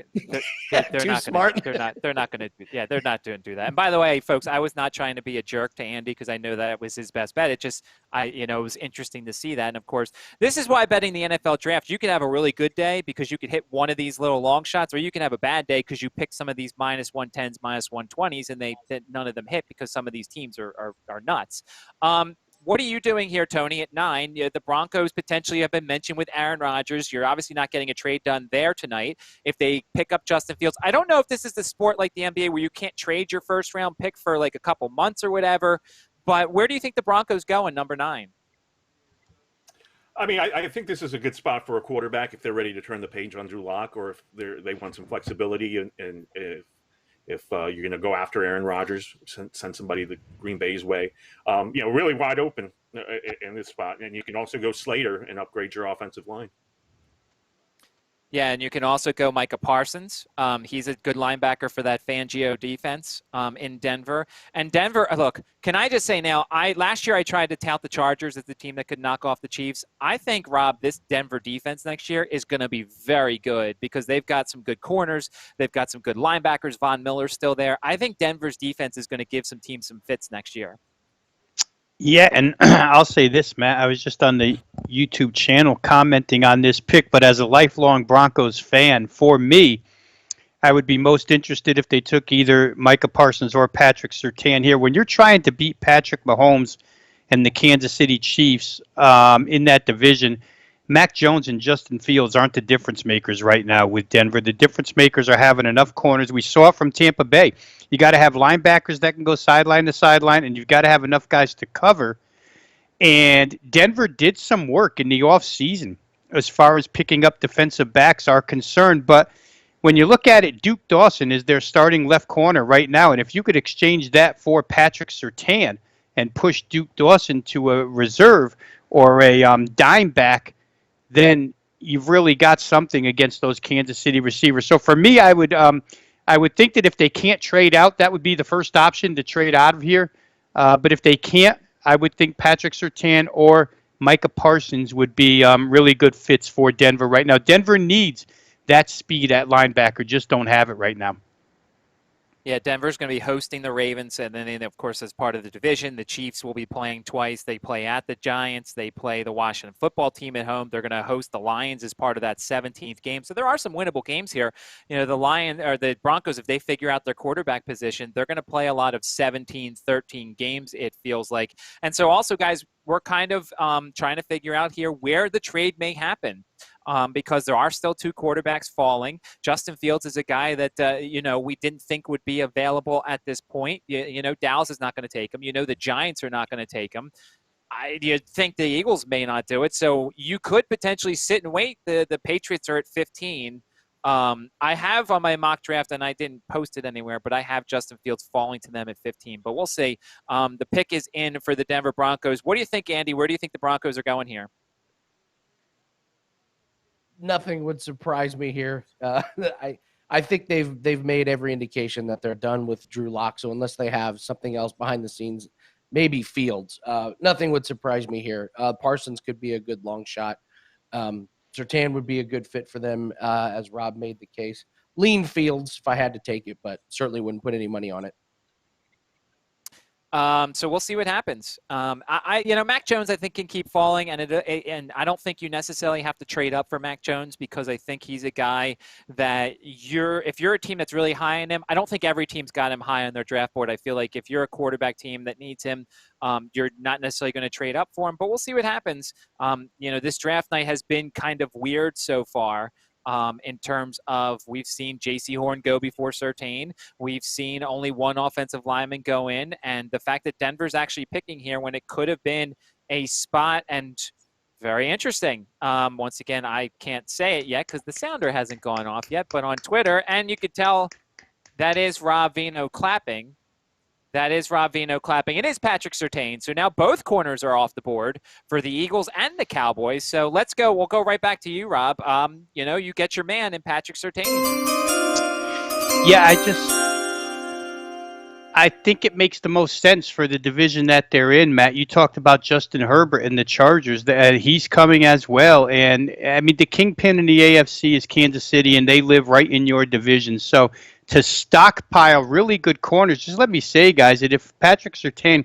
They're Too not smart. Gonna, they're not going to. Yeah, they're not going to do that. And by the way, folks, I was not trying to be a jerk to Andy because I know that it was his best bet. It just, it was interesting to see that. And of course, this is why betting the NFL draft, you can have a really good day because you could hit one of these little long shots, or you can have a bad day because you pick some of these -110s, -120s, and none of them hit because some of these teams are nuts. What are you doing here, Tony, at 9? The Broncos potentially have been mentioned with Aaron Rodgers. You're obviously not getting a trade done there tonight. If they pick up Justin Fields, I don't know if this is the sport like the NBA where you can't trade your first-round pick for like a couple months or whatever, but where do you think the Broncos go in number 9? I mean, I think this is a good spot for a quarterback if they're ready to turn the page on Drew Lock, or if they want some flexibility, and if you're going to go after Aaron Rodgers, send somebody the Green Bay's way. Really wide open in this spot. And you can also go Slater and upgrade your offensive line. Yeah, and you can also go Micah Parsons. He's a good linebacker for that Fangio defense in Denver. And Denver, look, can I just say now, last year I tried to tout the Chargers as the team that could knock off the Chiefs. I think, Rob, this Denver defense next year is going to be very good because they've got some good corners. They've got some good linebackers. Von Miller's still there. I think Denver's defense is going to give some teams some fits next year. Yeah, and I'll say this, Matt. I was just on the YouTube channel commenting on this pick, but as a lifelong Broncos fan, for me, I would be most interested if they took either Micah Parsons or Patrick Surtain here. When you're trying to beat Patrick Mahomes and the Kansas City Chiefs in that division, Mac Jones and Justin Fields aren't the difference makers right now with Denver. The difference makers are having enough corners. We saw it from Tampa Bay. You got to have linebackers that can go sideline to sideline, and you've got to have enough guys to cover. And Denver did some work in the offseason as far as picking up defensive backs are concerned. But when you look at it, Duke Dawson is their starting left corner right now. And if you could exchange that for Patrick Surtain and push Duke Dawson to a reserve or a dime back, then you've really got something against those Kansas City receivers. So for me, I would think that if they can't trade out, that would be the first option to trade out of here. But if they can't, I would think Patrick Surtain or Micah Parsons would be really good fits for Denver right now. Denver needs that speed at linebacker. Just don't have it right now. Yeah, Denver's going to be hosting the Ravens, and then, of course, as part of the division, the Chiefs will be playing twice. They play at the Giants. They play the Washington football team at home. They're going to host the Lions as part of that 17th game. So there are some winnable games here. The Broncos, if they figure out their quarterback position, they're going to play a lot of 17, 13 games, it feels like. And so also, guys, we're kind of trying to figure out here where the trade may happen. Because there are still 2 quarterbacks falling. Justin Fields is a guy that, we didn't think would be available at this point. Dallas is not going to take him. The Giants are not going to take him. You think the Eagles may not do it. So you could potentially sit and wait. The Patriots are at 15. I have on my mock draft, and I didn't post it anywhere, but I have Justin Fields falling to them at 15. But we'll see. The pick is in for the Denver Broncos. What do you think, Andy? Where do you think the Broncos are going here? Nothing would surprise me here. I think they've made every indication that they're done with Drew Lock. So unless they have something else behind the scenes, maybe Fields. Nothing would surprise me here. Parsons could be a good long shot. Surtain would be a good fit for them, as Rob made the case. Lean Fields if I had to take it, but certainly wouldn't put any money on it. So we'll see what happens. Mac Jones, I think, can keep falling, and I don't think you necessarily have to trade up for Mac Jones because I think he's a guy that if you're a team that's really high on him, I don't think every team's got him high on their draft board. I feel like if you're a quarterback team that needs him, you're not necessarily going to trade up for him, but we'll see what happens. This draft night has been kind of weird so far. In terms of we've seen J.C. Horn go before Surtain. We've seen only one offensive lineman go in. And the fact that Denver's actually picking here when it could have been a spot and very interesting. Once again, I can't say it yet because the sounder hasn't gone off yet. But on Twitter, and you could tell that is Rob Vino clapping. That is Rob Vino clapping. It is Patrick Surtain. So now both corners are off the board for the Eagles and the Cowboys. So let's go. We'll go right back to you, Rob. You get your man in Patrick Surtain. Yeah, I think it makes the most sense for the division that they're in, Matt. You talked about Justin Herbert and the Chargers. He's coming as well. And, I mean, the kingpin in the AFC is Kansas City, and they live right in your division. So to stockpile really good corners, just let me say, guys, that if Patrick Surtain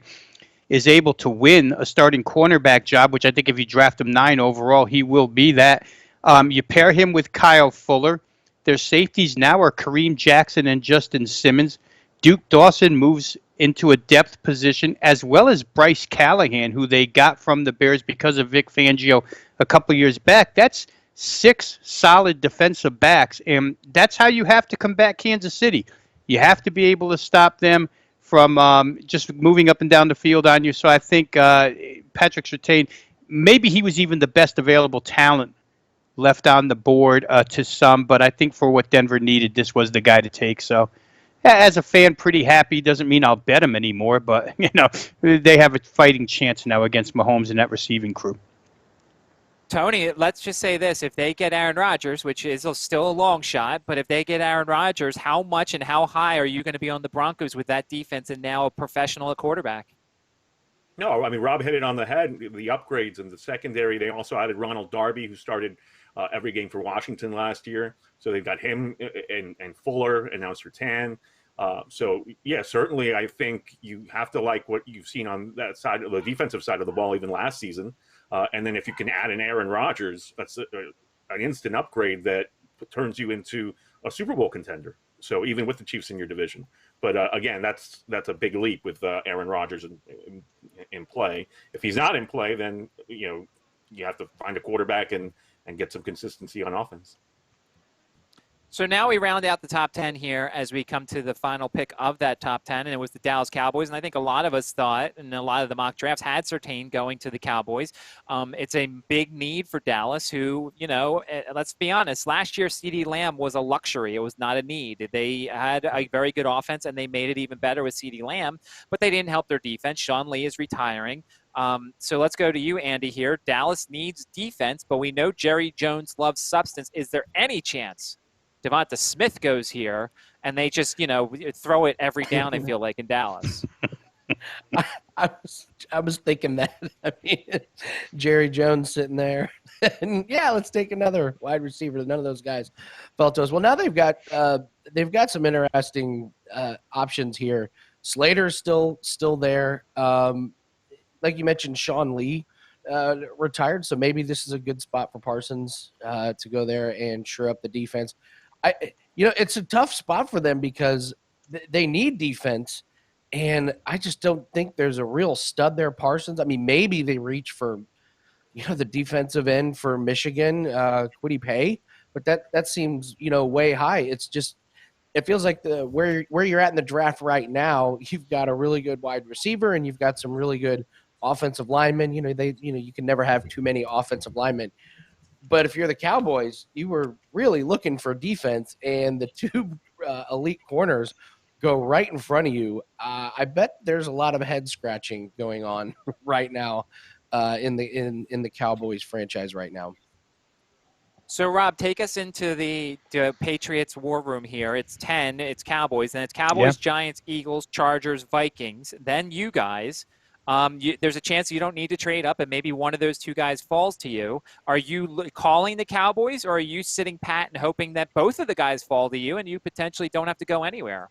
is able to win a starting cornerback job, which I think if you draft him 9 overall, he will be that, you pair him with Kyle Fuller. Their safeties now are Kareem Jackson and Justin Simmons. Duke Dawson moves into a depth position, as well as Bryce Callahan, who they got from the Bears because of Vic Fangio a couple years back. That's 6 solid defensive backs, and that's how you have to combat Kansas City. You have to be able to stop them from just moving up and down the field on you. So I think Patrick Surtain, maybe he was even the best available talent left on the board to some, but I think for what Denver needed, this was the guy to take. So as a fan, pretty happy. Doesn't mean I'll bet him anymore, but they have a fighting chance now against Mahomes and that receiving crew. Tony, let's just say this. If they get Aaron Rodgers, which is still a long shot, but if they get Aaron Rodgers, how much and how high are you going to be on the Broncos with that defense and now a professional at quarterback? No, I mean, Rob hit it on the head. The upgrades in the secondary, they also added Ronald Darby, who started every game for Washington last year. So they've got him and Fuller and now Surtain. So, yeah, certainly I think you have to like what you've seen on that side of the defensive side of the ball even last season. And then if you can add an Aaron Rodgers, that's an instant upgrade that turns you into a Super Bowl contender. So even with the Chiefs in your division. But, again, that's a big leap with Aaron Rodgers in play. If he's not in play, then, you have to find a quarterback and get some consistency on offense. So now we round out the top 10 here as we come to the final pick of that top 10, and it was the Dallas Cowboys. And I think a lot of us thought, and a lot of the mock drafts had Surtain going to the Cowboys. It's a big need for Dallas, who, let's be honest, last year CeeDee Lamb was a luxury. It was not a need. They had a very good offense, and they made it even better with CeeDee Lamb, but they didn't help their defense. Sean Lee is retiring. So let's go to you, Andy, here. Dallas needs defense, but we know Jerry Jones loves substance. Is there any chance Devonta Smith goes here and they just, throw it every down, I feel like, in Dallas? I was thinking that. I mean, Jerry Jones sitting there. And yeah, let's take another wide receiver. None of those guys felt to us. Well, now they've got some interesting options here. Slater's still there. Like you mentioned, Sean Lee retired, so maybe this is a good spot for Parsons to go there and shore up the defense. It's a tough spot for them because they need defense, and I just don't think there's a real stud there, Parsons. I mean, maybe they reach for, the defensive end for Michigan, Kwity Paye, but that seems, way high. It's just, it feels like where you're at in the draft right now, you've got a really good wide receiver and you've got some really good offensive linemen. You can never have too many offensive linemen. But if you're the Cowboys, you were really looking for defense, and the 2 elite corners go right in front of you. I bet there's a lot of head scratching going on right now in the Cowboys franchise right now. So, Rob, take us into the Patriots war room here. It's 10. It's Cowboys. And it's Cowboys, yeah. Giants, Eagles, Chargers, Vikings. Then you guys. There's a chance you don't need to trade up, and maybe one of those 2 guys falls to you. Are you calling the Cowboys, or are you sitting pat and hoping that both of the guys fall to you and you potentially don't have to go anywhere?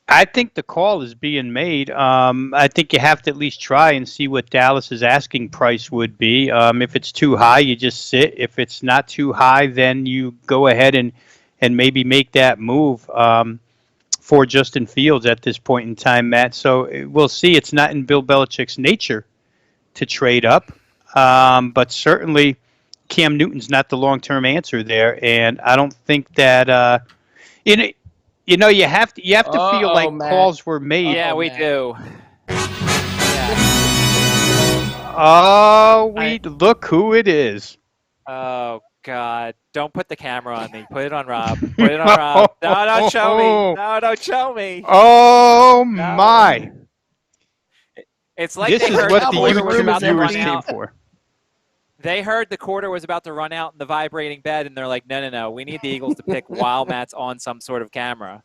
I think the call is being made. I think you have to at least try and see what Dallas's asking price would be. If it's too high, you just sit. If it's not too high, then you go ahead and maybe make that move for Justin Fields at this point in time, Matt. So we'll see. It's not in Bill Belichick's nature to trade up, but certainly Cam Newton's not the long-term answer there, and I don't think that you have to feel like Matt. Calls were made. Yeah, we do. Look who it is. Oh, God. Don't put the camera on me. Put it on Rob. Put it on Rob. No, don't show me. No, don't show me. Oh, no. My. It's like this they is heard what the quarter was about to run came out. For. They heard the quarter was about to run out in the vibrating bed, and they're like, no. We need the Eagles to pick while Matt's on some sort of camera.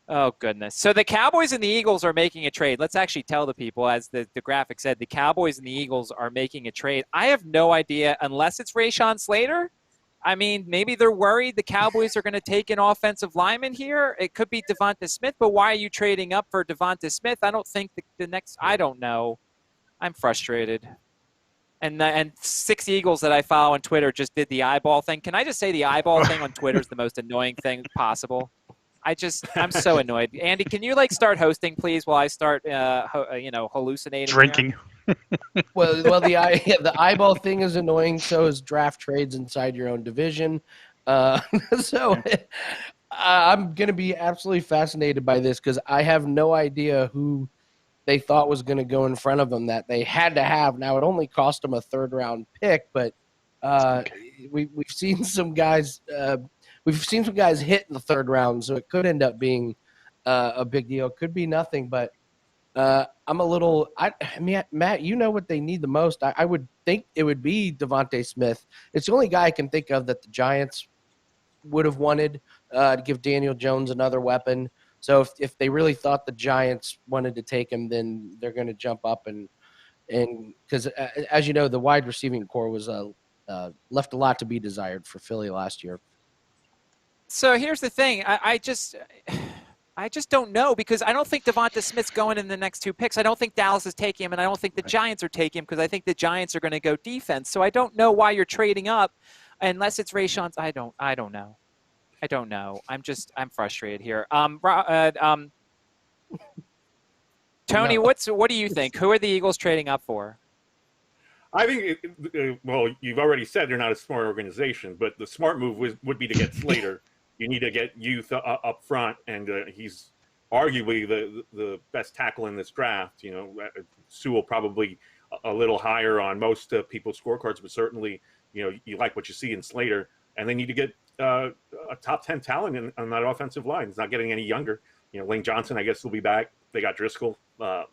Oh, goodness. So the Cowboys and the Eagles are making a trade. Let's actually tell the people, as the graphic said, the Cowboys and the Eagles are making a trade. I have no idea, unless it's Rashawn Slater. I mean, maybe they're worried the Cowboys are going to take an offensive lineman here. It could be Devonta Smith, but why are you trading up for Devonta Smith? I don't think the next – I don't know. I'm frustrated. And 6 Eagles that I follow on Twitter just did the eyeball thing. Can I just say the eyeball thing on Twitter is the most annoying thing possible? I'm so annoyed. Andy, can you start hosting, please, while I start, hallucinating? Drinking. Well, the eyeball thing is annoying. So is draft trades inside your own division. So I'm gonna be absolutely fascinated by this because I have no idea who they thought was going to go in front of them that they had to have. Now it only cost them a 3rd-round pick, but we've seen some guys. We've seen some guys hit in the 3rd round, so it could end up being a big deal. It could be nothing, but I'm a little – I mean, Matt, you know what they need the most. I would think it would be Devonta Smith. It's the only guy I can think of that the Giants would have wanted to give Daniel Jones another weapon. So if they really thought the Giants wanted to take him, then they're going to jump up and because, as you know, the wide receiving core was left a lot to be desired for Philly last year. So here's the thing. I just don't know because I don't think Devonta Smith's going in the next 2 picks. I don't think Dallas is taking him, and I don't think the Giants are taking him because I think the Giants are going to go defense. So I don't know why you're trading up unless it's Rashawn's. I don't know. I don't know. I'm frustrated here. Tony, what do you think? Who are the Eagles trading up for? I think, well, you've already said they're not a smart organization, but the smart move would be to get Slater. You need to get youth up front, and he's arguably the best tackle in this draft. You know, Sewell probably a little higher on most people's scorecards, but certainly, you know, you like what you see in Slater. And they need to get a top 10 talent on that offensive line. It's not getting any younger. You know, Lane Johnson, I guess, will be back. They got Driscoll. But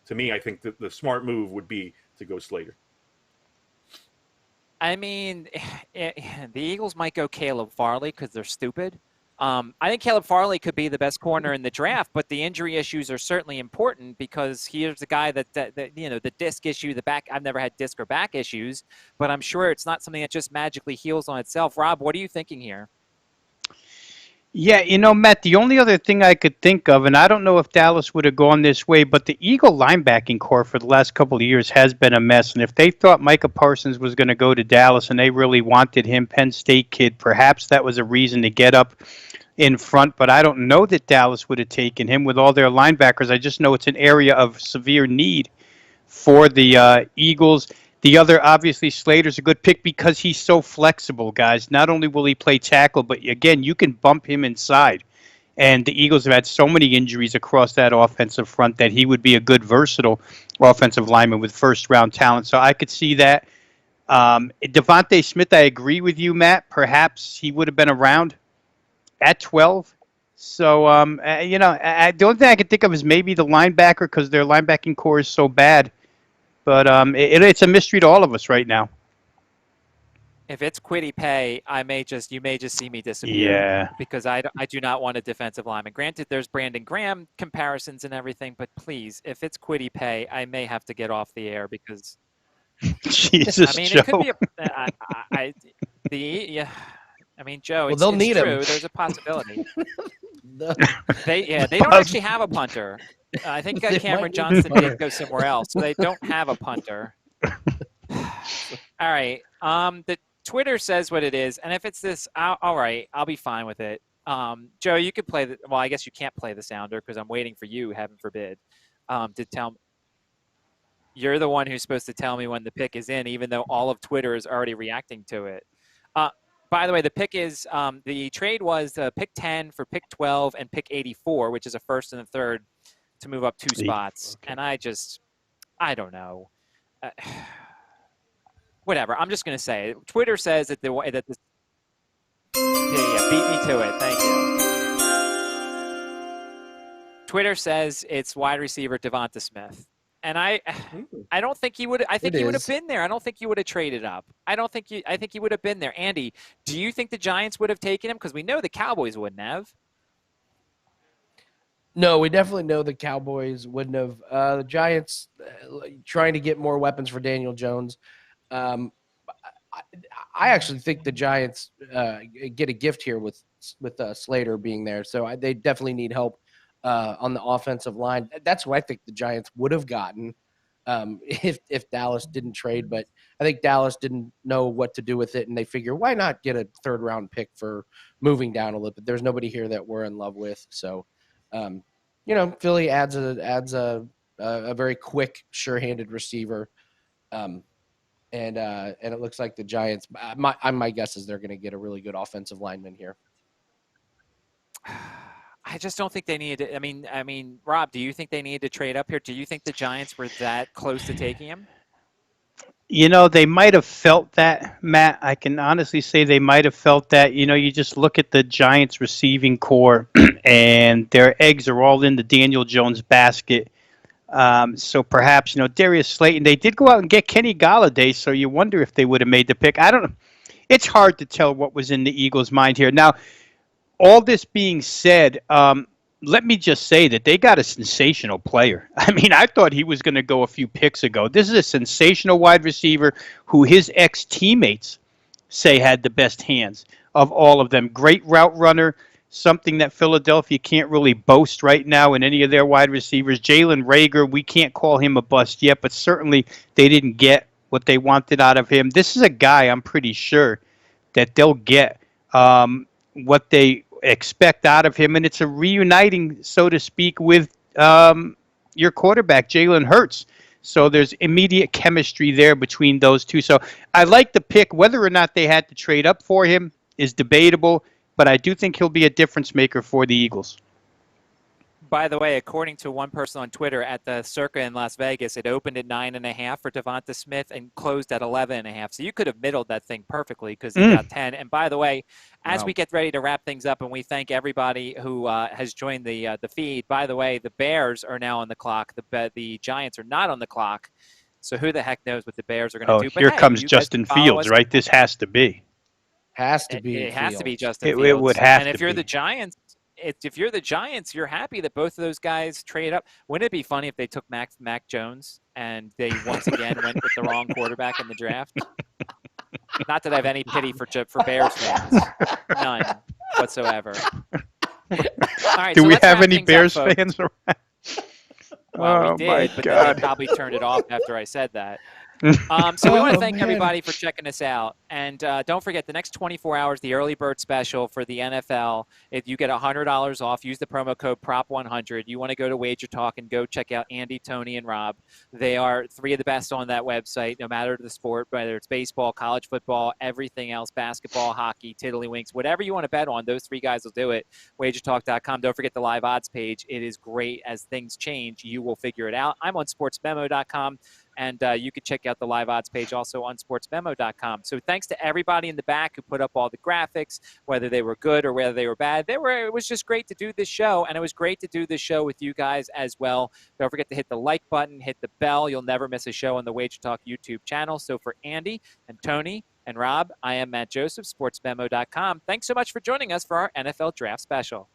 to me, I think that the smart move would be to go Slater. I mean, the Eagles might go Caleb Farley because they're stupid. I think Caleb Farley could be the best corner in the draft, but the injury issues are certainly important because here's a guy that the disc issue, the back. I've never had disc or back issues, but I'm sure it's not something that just magically heals on itself. Rob, what are you thinking here? Yeah, you know, Matt, the only other thing I could think of, and I don't know if Dallas would have gone this way, but the Eagle linebacking core for the last couple of years has been a mess. And if they thought Micah Parsons was going to go to Dallas and they really wanted him, Penn State kid, perhaps that was a reason to get up in front. But I don't know that Dallas would have taken him with all their linebackers. I just know it's an area of severe need for the Eagles. The other, obviously, Slater's a good pick because he's so flexible, guys. Not only will he play tackle, but, again, you can bump him inside. And the Eagles have had so many injuries across that offensive front that he would be a good, versatile offensive lineman with first-round talent. So I could see that. Devonta Smith, I agree with you, Matt. Perhaps he would have been around at 12. So, the only thing I can think of is maybe the linebacker because their linebacking core is so bad. But it's a mystery to all of us right now. If it's Kwity Paye, you may just see me disappear. Yeah. Because I do not want a defensive lineman. Granted, there's Brandon Graham comparisons and everything, but please, if it's Kwity Paye, I may have to get off the air because. Jesus, I mean, Joe. it could be Joe. Well, they'll need true. him. There's a possibility. They don't actually have a punter. I think Cameron Johnson did go somewhere else, so they don't have a punter. All right. The Twitter says what it is, and if it's this, all right, I'll be fine with it. Joe, you could play well, I guess you can't play the sounder because I'm waiting for you, heaven forbid, to tell me. You're the one who's supposed to tell me when the pick is in, even though all of Twitter is already reacting to it. By the way, the pick is the trade was pick 10 for pick 12 and pick 84, which is a first and a third to move up 2 spots. Okay. And I don't know. Whatever. I'm just going to say it. Twitter says that beat me to it. Thank you. Twitter says it's wide receiver Devonta Smith. And I don't think he would. I think he would have been there. I don't think he would have traded up. I think he would have been there. Andy, do you think the Giants would have taken him? Because we know the Cowboys wouldn't have. No, we definitely know the Cowboys wouldn't have. The Giants trying to get more weapons for Daniel Jones. Um, I, I actually think the Giants get a gift here with Slater being there. So they definitely need help on the offensive line. That's what I think the Giants would have gotten if Dallas didn't trade. But I think Dallas didn't know what to do with it, and they figure why not get a third-round pick for moving down a little bit. There's nobody here that we're in love with, so. Philly adds a very quick, sure-handed receiver, and it looks like the Giants. My guess is they're going to get a really good offensive lineman here. I just don't think they need to. I mean, Rob, do you think they need to trade up here? Do you think the Giants were that close to taking him? They might have felt that, Matt. I can honestly say they might have felt that. You just look at the Giants receiving core, and their eggs are all in the Daniel Jones basket. So perhaps, Darius Slayton, they did go out and get Kenny Golladay, so you wonder if they would have made the pick. I don't know. It's hard to tell what was in the Eagles' mind here. Now, all this being said, let me just say that they got a sensational player. I mean, I thought he was going to go a few picks ago. This is a sensational wide receiver who his ex-teammates say had the best hands of all of them. Great route runner, something that Philadelphia can't really boast right now in any of their wide receivers. Jalen Reagor, we can't call him a bust yet, but certainly they didn't get what they wanted out of him. This is a guy I'm pretty sure that they'll get what they expect out of him, and it's a reuniting, so to speak, with your quarterback, Jalen Hurts. So there's immediate chemistry there between those two. So I like the pick. Whether or not they had to trade up for him is debatable, but I do think he'll be a difference maker for the Eagles. By the way, according to one person on Twitter, at the Circa in Las Vegas, it opened at 9.5 for Devonta Smith and closed at 11.5. So you could have middled that thing perfectly because he got 10. And by the way, as we get ready to wrap things up, and we thank everybody who has joined the feed. By the way, the Bears are now on the clock. The Giants are not on the clock. So who the heck knows what the Bears are going to do? But Here hey, comes Justin Fields, right? This has to be. Has to be. It has to be Justin It Fields. would have to be. And if you're the Giants. If you're the Giants, you're happy that both of those guys trade up. Wouldn't it be funny if they took Mac Jones and they once again went with the wrong quarterback in the draft? Not that I have any pity for Bears fans. None whatsoever. All right, Do so we let's have wrap any things Bears up, fans around? Well, we did, my but God. then they probably turned it off after I said that. So we want to thank everybody for checking us out. And don't forget, the next 24 hours, the early bird special for the NFL, if you get $100 off, use the promo code PROP100. You want to go to WagerTalk and go check out Andy, Tony, and Rob. They are three of the best on that website, no matter the sport, whether it's baseball, college football, everything else, basketball, hockey, tiddlywinks, whatever you want to bet on, those three guys will do it. WagerTalk.com. Don't forget the live odds page. It is great. As things change, you will figure it out. I'm on SportsMemo.com. And you can check out the live odds page also on sportsmemo.com. So thanks to everybody in the back who put up all the graphics, whether they were good or whether they were bad. It was just great to do this show, and it was great to do this show with you guys as well. Don't forget to hit the like button, hit the bell. You'll never miss a show on the Wager Talk YouTube channel. So for Andy and Tony and Rob, I am Matt Joseph, sportsmemo.com. Thanks so much for joining us for our NFL Draft Special.